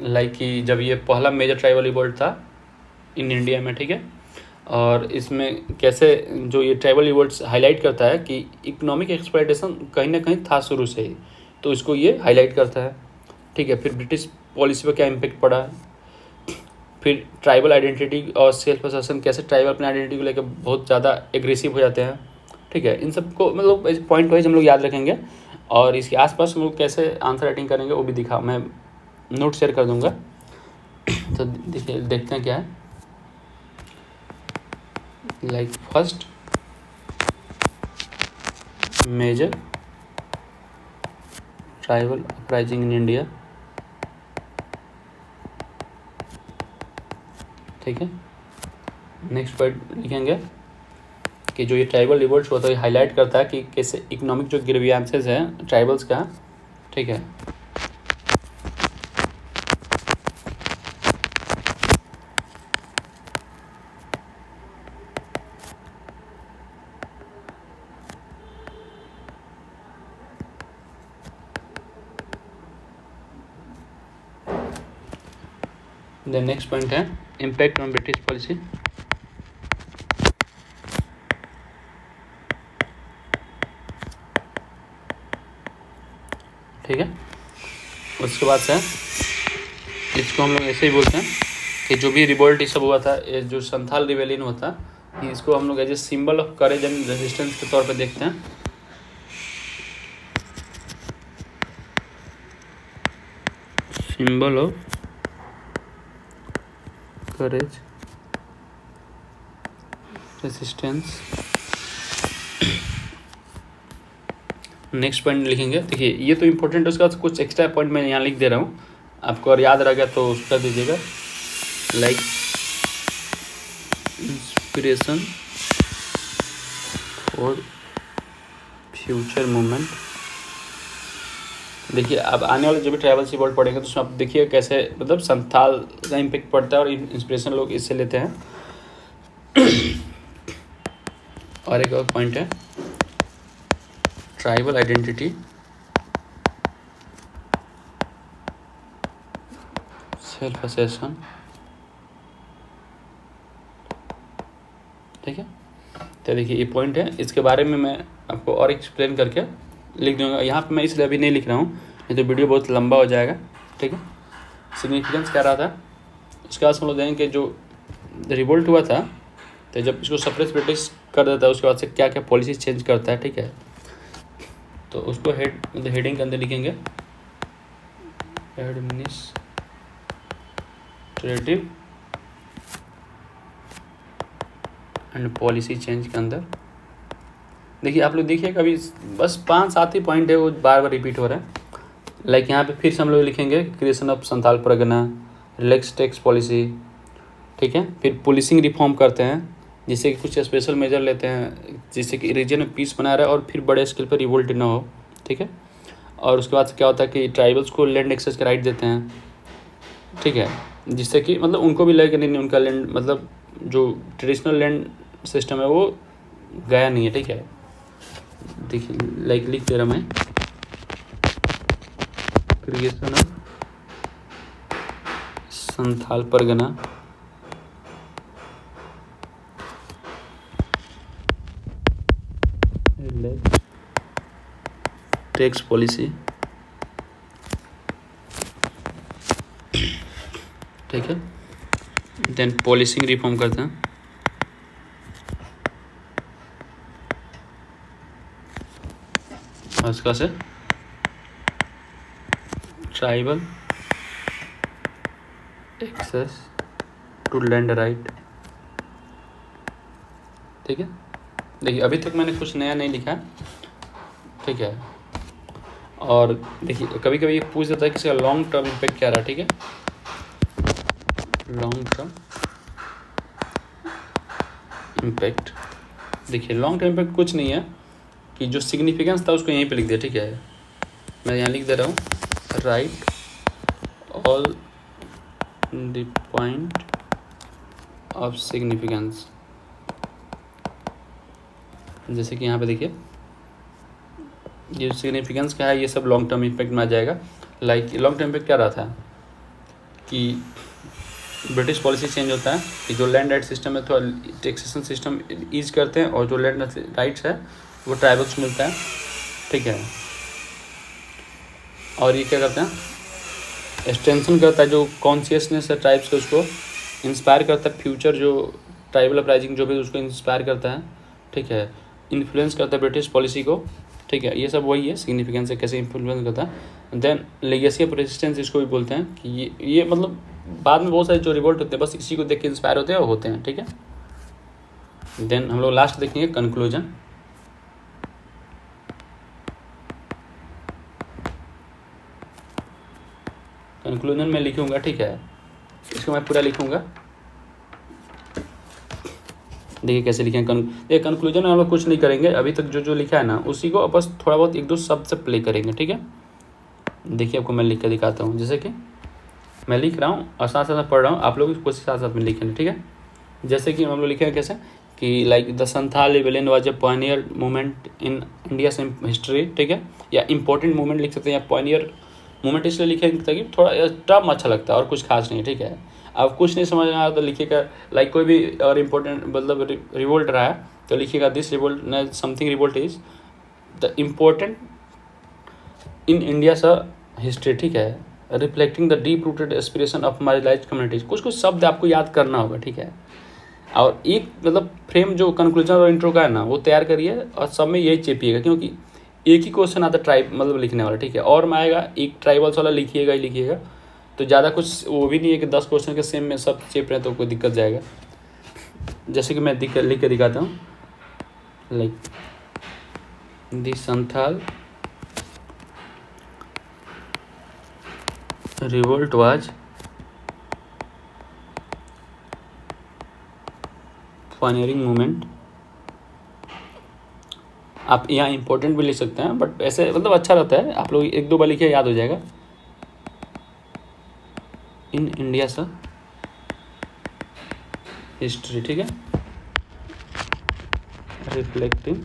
लाइक कि जब ये पहला मेजर ट्राइबल रिवोल्ट था इन इंडिया में, ठीक है, और इसमें कैसे जो ये ट्राइबल रिवोल्ट्स हाईलाइट करता है कि इकोनॉमिक एक्सप्लॉयटेशन कहीं ना कहीं था शुरू से ही, तो इसको ये हाईलाइट करता है, ठीक है। फिर ब्रिटिश पॉलिसी पर क्या इम्पेक्ट पड़ा, फिर ट्राइबल आइडेंटिटी और सेल्फ असर्शन, कैसे ट्राइबल अपनी आइडेंटिटी को लेकर बहुत ज़्यादा एग्रेसिव हो जाते हैं, ठीक है। इन सबको मतलब पॉइंट वाइज हम लोग याद रखेंगे। और इसके आसपास हम लोग कैसे आंसर राइटिंग करेंगे वो भी मैं नोट शेयर कर दूंगा। तो देखिए देखते हैं क्या है। Like first major tribal uprising in India, ठीक है। नेक्स्ट पॉइंट लिखेंगे कि जो ये ट्राइबल रिवोल्ट होता है हाईलाइट करता है कि कैसे इकोनॉमिक जो ग्रीवियंसेस हैं ट्राइबल्स का, ठीक है, देन नेक्स्ट पॉइंट है इम्पैक्ट ऑन ब्रिटिश पॉलिसी, ठीक है। उसके बाद से इसको हम लोग ऐसे ही बोलते हैं कि जो भी रिवोल्ट ये सब हुआ था, ये जो संथाल रिवेलियन हुआ था, इसको हम लोग as a symbol of courage and resistance के तौर पे देखते हैं। Symbol of courage resistance. Next point लिखेंगे, देखिए ये तो इम्पोर्टेंट है, उसका कुछ एक्स्ट्रा पॉइंट मैं यहाँ लिख दे रहा हूँ, आपको अगर याद रह गया तो उसका दीजिएगा। Like inspiration for future movement. देखिए अब आने वाले जो भी ट्राइबल रिवोल्ट पढ़ेंगे तो उसमें आप देखिए कैसे मतलब संथाल का इम्पैक्ट पड़ता है और इंस्पिरेशन लोग इससे लेते हैं। और एक और पॉइंट है ट्राइबल आइडेंटिटी सेल्फ असेसन, ठीक है। तो देखिए ये पॉइंट है, इसके बारे में मैं आपको और एक्सप्लेन करके लिख दूंगा। यहाँ पे मैं इसलिए अभी नहीं लिख रहा हूँ, नहीं तो वीडियो बहुत लंबा हो जाएगा, ठीक है। सिग्निफिकेंस क्या रहा था उसके बाद हम लोग देखेंगे कि जो रिवोल्ट हुआ था तो जब इसको सप्रेस ब्रिटिश कर देता है उसके बाद से क्या क्या पॉलिसी चेंज करता है, ठीक है। तो उसको हेडिंग के अंदर लिखेंगे एडमिनिस्ट्रेटिव एंड पॉलिसी चेंज के अंदर। देखिए आप लोग देखिए कभी बस 5-7 ही पॉइंट है वो बार बार रिपीट हो रहा है। लाइक यहाँ पे फिर से हम लोग लिखेंगे creation of Santhal Pargana, relax tax policy, ठीक है। फिर पुलिसिंग रिफॉर्म करते हैं जिससे कि कुछ स्पेशल मेजर लेते हैं जिससे कि रीजन में पीस बना रहे और फिर बड़े स्केल पर रिवोल्ट ना हो, ठीक है। और उसके बाद क्या होता है कि ट्राइबल्स को लैंड एक्सेस के राइट देते हैं, ठीक है, जिससे कि मतलब उनको भी लगे नहीं उनका लैंड मतलब जो ट्रेडिशनल लैंड सिस्टम है वो गया नहीं है, ठीक है। देखिए लाइक लिख दे रहा मैं creation of Santhal Pargana, tax policy, ठीक है। देन पॉलिसिंग रिफॉर्म करते हैं, उसका से tribal access to land right, ठीक है। देखिए अभी तक मैंने कुछ नया नहीं लिखा, ठीक है। और देखिए कभी कभी पूछ देता है कि इसका लॉन्ग टर्म इम्पैक्ट क्या रहा, ठीक है। लॉन्ग टर्म इम्पैक्ट, देखिए लॉन्ग टर्म इम्पैक्ट कुछ नहीं है कि जो सिग्निफिकेंस था उसको यहीं पे लिख दिया, ठीक है। मैं यहाँ लिख दे रहा हूँ right all the point of significance. जैसे कि यहाँ पे देखिए ये सिग्निफिकेंस क्या है ये सब लॉन्ग टर्म इम्पैक्ट में आ जाएगा। लाइक लॉन्ग टर्म इम्पैक्ट क्या रहा था कि ब्रिटिश पॉलिसी चेंज होता है कि जो लैंड राइट सिस्टम है थोड़ा टैक्सेशन सिस्टम ईज करते हैं और जो लैंड राइट्स है वो ट्राइबल्स को मिलता है, ठीक है। और ये क्या करते हैं एक्सटेंशन करता है जो कॉन्शियसनेस है ट्राइब्स के उसको इंस्पायर करता है, फ्यूचर जो ट्राइबल अपराइजिंग जो भी उसको इंस्पायर करता है, ठीक है। इन्फ्लुएंस करता है ब्रिटिश पॉलिसी को, ठीक है। ये सब वही है सिग्निफिकेंस है कैसे इन्फ्लुएंस करता है। देन लेगेसी ऑफ रेजिस्टेंस इसको भी बोलते हैं कि ये मतलब बाद में बहुत सारे जो रिवोल्ट होते हैं बस इसी को देख के इंस्पायर होते हैं और होते हैं, ठीक है। देन हम लोग लास्ट देखेंगे कंक्लूजन। कंक्लूजन में लिखूंगा, ठीक है, इसको मैं पूरा लिखूंगा। देखिए कैसे लिखें। देखिए कंक्लूजन में हम लोग कुछ नहीं करेंगे, अभी तक जो जो लिखा है ना उसी को बस थोड़ा बहुत एक दो शब्द से प्ले करेंगे, ठीक है। देखिए आपको मैं लिख कर दिखाता हूँ, जैसे कि मैं लिख रहा हूँ और साथ साथ पढ़ रहा हूँ, आप लोग इसको साथ साथ में लिखेंगे, ठीक है। जैसे कि हम लोग लिखेंगे कैसे कि like the Santhal rebellion was a pioneer movement in India history, ठीक है, या इंपॉर्टेंट मूवमेंट लिख सकते हैं, या पॉनियर मूवमेंट इसलिए लिखेंगे ताकि थोड़ा टर्म अच्छा लगता है और कुछ खास नहीं, ठीक है। अब कुछ नहीं समझ में आया तो लिखिएगा लाइक कोई भी और इम्पोर्टेंट मतलब रिवोल्ट रहा है तो लिखिएगा this revolt something revolt is the important in India's history, ठीक है, reflecting the deep rooted aspiration of marginalised communities. कुछ कुछ शब्द आपको याद करना होगा, ठीक है। और एक मतलब फ्रेम जो कंक्लूजन और इंट्रो का है ना वो तैयार करिए और सब में यही चेपिएगा, क्योंकि एक ही क्वेश्चन आता ट्राइब मतलब लिखने वाला, ठीक है। और में आएगा एक ट्राइबल्स वाला लिखिएगा ही लिखिएगा, तो ज़्यादा कुछ वो भी नहीं है कि 10 क्वेश्चन के सेम में सब चेप रहे तो कोई दिक्कत जाएगा। जैसे कि मैं लिख के दिखाता हूँ, like the Santhal revolt was pioneering movement. आप यहाँ इंपॉर्टेंट भी लिख सकते हैं बट ऐसे मतलब अच्छा रहता है, आप लोग एक दो बार लिखिए याद हो जाएगा। इन इंडिया सा हिस्ट्री, ठीक है, reflecting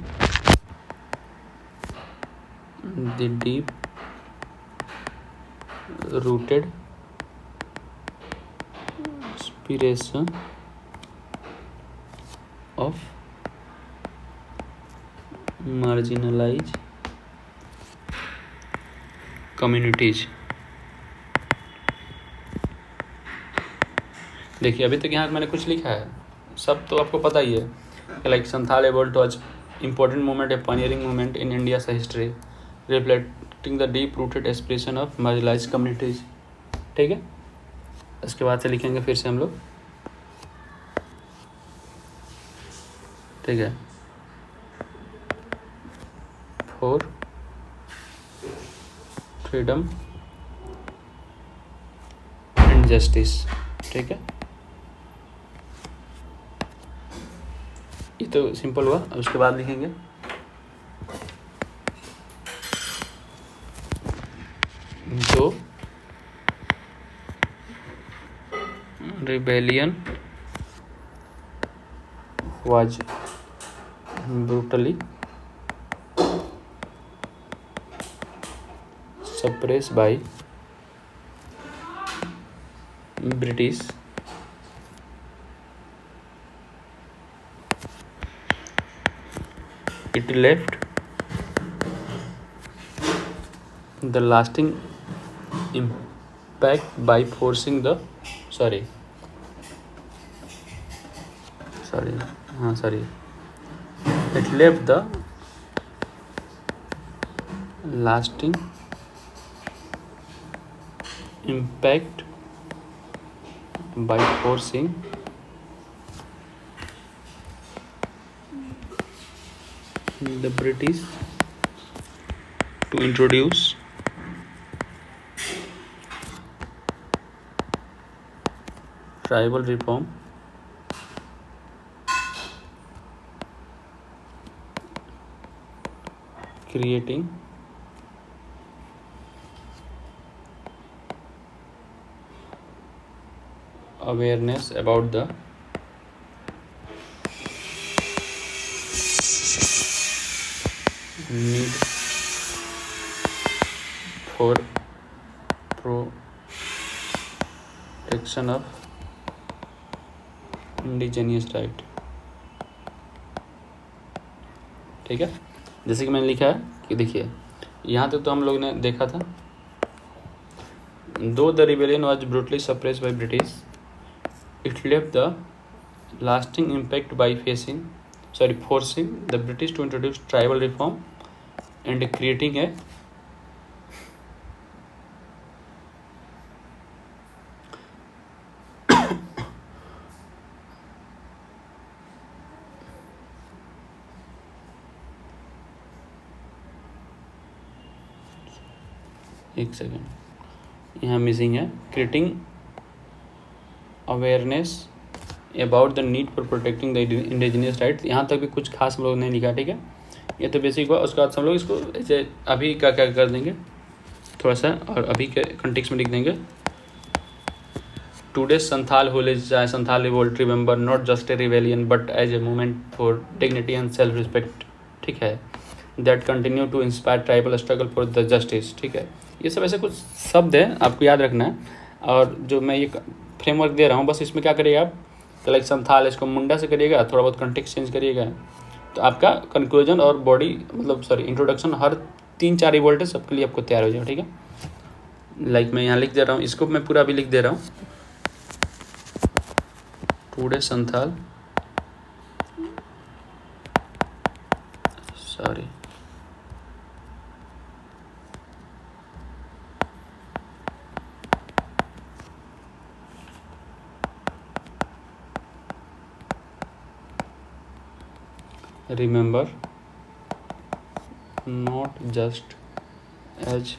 the deep rooted aspiration of marginalise communities. देखिए अभी तक यहाँ मैंने कुछ लिखा है, सब तो आपको पता ही है, like Santhal revolt was important movement, a pioneering movement in India's history reflecting the deep rooted aspiration of marginalise communities, ठीक है। इसके बाद से लिखेंगे फिर से हम लोग, ठीक है, फॉर फ्रीडम एंड जस्टिस, ठीक है। ये तो सिंपल हुआ। उसके बाद लिखेंगे जो rebellion was brutally suppressed by British it left the lasting impact by forcing the sorry it left the lasting impact by forcing the British to introduce tribal reform creating awareness about the need for protection of indigenous right, ठीक है। जैसे कि मैंने लिखा है कि देखिए यहाँ तक तो हम लोग ने देखा था, though the rebellion was brutally suppressed by British it left the lasting impact by forcing the British to introduce tribal reform and creating a एक सेकेंड, यहाँ मिसिंग है, creating awareness about the need for protecting the indigenous rights. यहाँ तक भी कुछ खास हम लोग नहीं लिखा, ठीक है, ये तो बेसिक हुआ। उसके बाद हम लोग इसको ऐसे अभी क्या क्या कर देंगे थोड़ा सा, और अभी के कंटेक्स्ट में लिख देंगे, टुडे संथाल होलेज Santhal revolt remember not just a rebellion but as a movement for dignity and self respect, ठीक है, that continue to inspire tribal struggle for the justice, ठीक है। ये सब ऐसे कुछ शब्द है, आपको याद रखना है। और जो मैं ये फ्रेमवर्क दे रहा हूँ, बस इसमें क्या करिएगा आप, तो लाइक संथाल इसको मुंडा से करिएगा, थोड़ा बहुत कंटेक्स्ट चेंज करिएगा, तो आपका कंक्लूजन और बॉडी मतलब सॉरी इंट्रोडक्शन हर 3-4 रिवोल्ट सबके लिए आपको तैयार हो जाएगा, ठीक है। लाइक मैं यहाँ लिख दे रहा हूँ, इसको मैं पूरा भी लिख दे रहा हूँ, today Santhal sorry remember not just as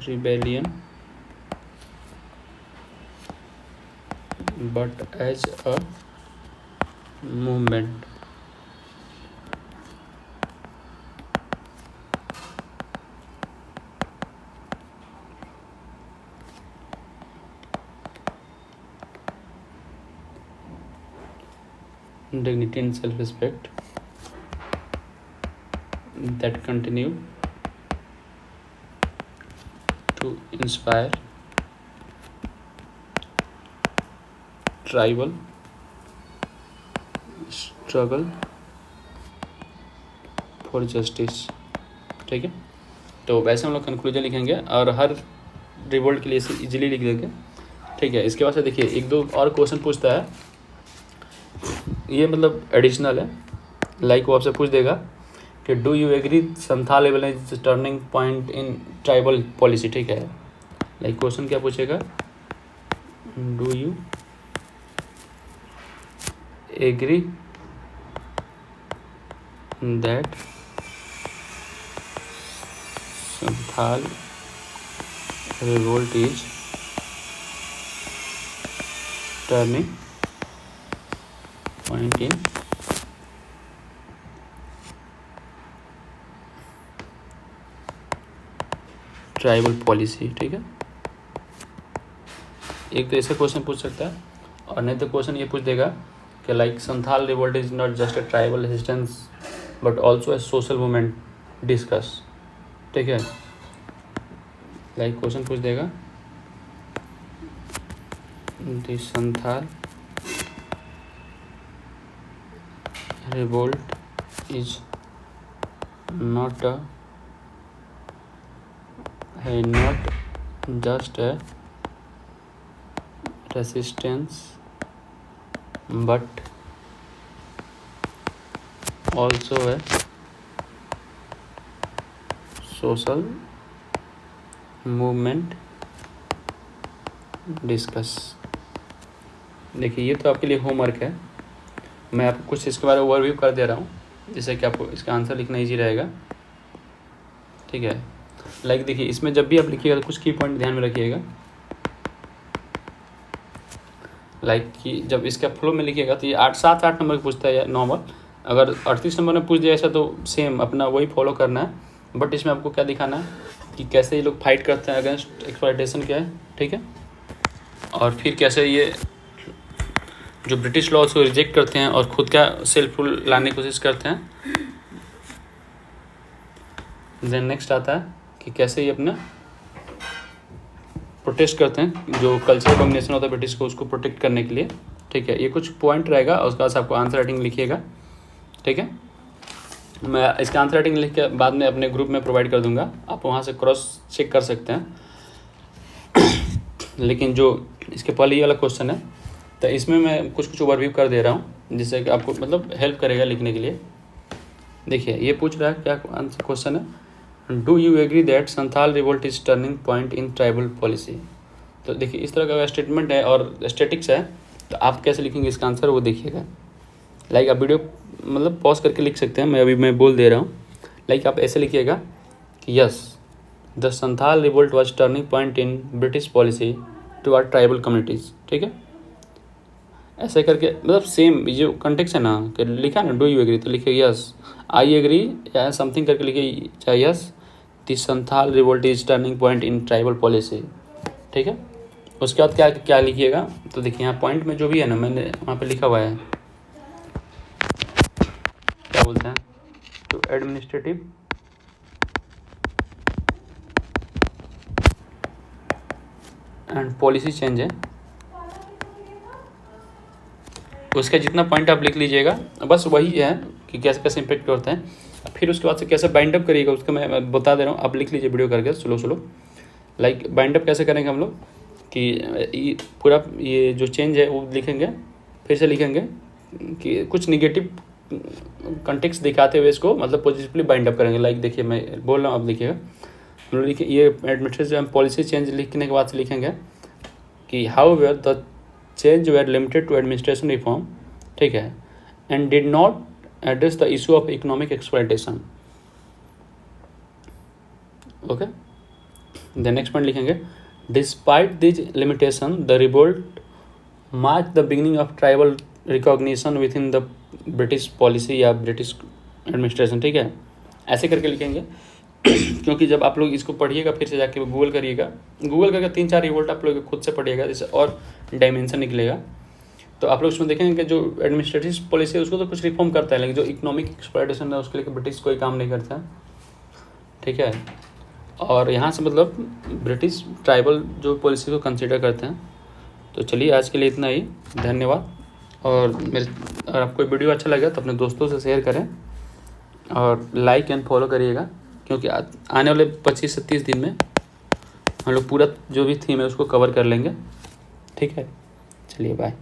rebellion but as a movement, dignity and self-respect that continue to inspire tribal struggle for justice, ठीक है। तो वैसे हम लोग कंक्लूजन लिखेंगे और हर रिवोल्ट के लिए इसे इजीली लिख देंगे, ठीक है। इसके बाद से देखिए एक दो और क्वेश्चन पूछता है, ये मतलब एडिशनल है, लाइक वो आपसे पूछ देगा कि do you agree Santhal level is turning point in tribal policy, ठीक है। लाइक क्वेश्चन क्या पूछेगा, do you agree that Santhal revolt is turning point in tribal policy, ठीक है। एक तो ऐसे क्वेश्चन पूछ सकता है, और नहीं तो क्वेश्चन ये पूछ देगा कि like Santhal revolt is not just a tribal resistance but also a social movement discuss, ठीक है। लाइक क्वेश्चन पूछ देगा the Santhal revolt is not just a resistance but also a social movement discuss. देखिए ये तो आपके लिए होमवर्क है, मैं आपको कुछ इसके बारे में ओवरव्यू कर दे रहा हूँ जिससे कि आपको इसका आंसर लिखना इजी रहेगा, ठीक है। लाइक देखिए इसमें जब भी आप लिखिएगा तो कुछ की पॉइंट ध्यान में रखिएगा, लाइक कि जब इसका फ्लो में लिखिएगा तो ये 7-8 नंबर पूछता है नॉर्मल, अगर 38 नंबर में पूछ दिया ऐसा तो सेम अपना वही फॉलो करना है, बट इसमें आपको क्या दिखाना है कि कैसे ये लोग फाइट करते हैं अगेंस्ट एक्सप्लॉयटेशन क्या है, ठीक है, और फिर कैसे ये जो ब्रिटिश लॉज को रिजेक्ट करते हैं और खुद का सेल्फ रूल लाने की कोशिश करते हैं। देन नेक्स्ट आता है कि कैसे ये अपना प्रोटेस्ट करते हैं, जो कल्चरल डोमिनेशन होता है ब्रिटिश को उसको प्रोटेक्ट करने के लिए, ठीक है। ये कुछ पॉइंट रहेगा और उसके बाद आपको आंसर राइटिंग लिखिएगा, ठीक है। मैं इसका आंसर राइटिंग लिख के बाद में अपने ग्रुप में प्रोवाइड कर दूंगा, आप वहाँ से क्रॉस चेक कर सकते हैं। लेकिन जो इसके पहले ये वाला क्वेश्चन है तो इसमें मैं कुछ ओवरव्यू कर दे रहा हूँ जिससे कि आपको मतलब हेल्प करेगा लिखने के लिए। देखिए ये पूछ रहा है क्या आंसर क्वेश्चन है, do you agree that Santhal revolt is turning point in tribal policy. तो देखिए इस तरह का स्टेटमेंट है और स्टेटिक्स है, तो आप कैसे लिखेंगे इसका आंसर वो देखिएगा। लाइक आप वीडियो मतलब पॉज करके लिख सकते हैं, मैं बोल दे रहा हूँ। लाइक आप ऐसे लिखिएगा कि yes the Santhal revolt was turning point in British policy toward tribal communities. ठीक है, ऐसे करके मतलब सेम जो कंटेक्स्ट है ना कि लिखा ना डू यू एग्री तो लिखे यस, आई एग्री या समथिंग करके लिखे चाहे yes, the Santhal revolt is turning point in tribal policy. ठीक है, उसके बाद क्या क्या लिखिएगा तो देखिए यहाँ पॉइंट में जो भी है ना मैंने वहाँ पे लिखा हुआ है क्या बोलते हैं तो एडमिनिस्ट्रेटिव एंड पॉलिसी चेंज है, उसका जितना पॉइंट आप लिख लीजिएगा बस वही है कि कैसे कैसे इम्पेक्ट करते हैं। फिर उसके बाद से कैसे बाइंड अप करिएगा उसका मैं बता दे रहा हूँ, आप लिख लीजिए वीडियो करके स्लो। लाइक बाइंड अप कैसे करेंगे हम लोग कि पूरा ये जो चेंज है वो लिखेंगे, फिर से लिखेंगे कि कुछ निगेटिव कंटेक्स्ट दिखाते हुए इसको मतलब पॉजिटिवली बाइंड अप करेंगे। लाइक देखिए मैं बोल रहा हूँ, अब लिखिएगा हम लोग लिखिए ये एडमिनिस्ट्रेटिव पॉलिसी चेंज लिखने के बाद से लिखेंगे कि how were the change were limited to administration reform. ठीक है, and did not address the issue of economic exploitation. Okay, the next point लिखेंगे despite this limitation the revolt mark the beginning of tribal recognition within the British policy या British administration. ठीक है, ऐसे करके लिखेंगे क्योंकि जब आप लोग इसको पढ़िएगा फिर से जाके गूगल करिएगा, गूगल करके 3-4 रिवोल्ट आप लोग खुद से पढ़िएगा जैसे और डायमेंशन निकलेगा तो आप लोग उसमें देखेंगे कि जो एडमिनिस्ट्रेटिव पॉलिसी है उसको तो कुछ रिफॉर्म करता है, लेकिन जो इकोनॉमिक एक्सप्लॉयटेशन है उसके लिए ब्रिटिश कोई काम नहीं करता है। ठीक है, और यहाँ से मतलब ब्रिटिश ट्राइबल जो पॉलिसी को कंसिडर करते हैं। तो चलिए आज के लिए इतना ही, धन्यवाद। और अगर आपको वीडियो अच्छा लगा तो अपने दोस्तों से शेयर करें और लाइक एंड फॉलो करिएगा, क्योंकि आने वाले 25 से 30 दिन में हम लोग पूरा जो भी थीम है उसको कवर कर लेंगे। ठीक है, चलिए बाय।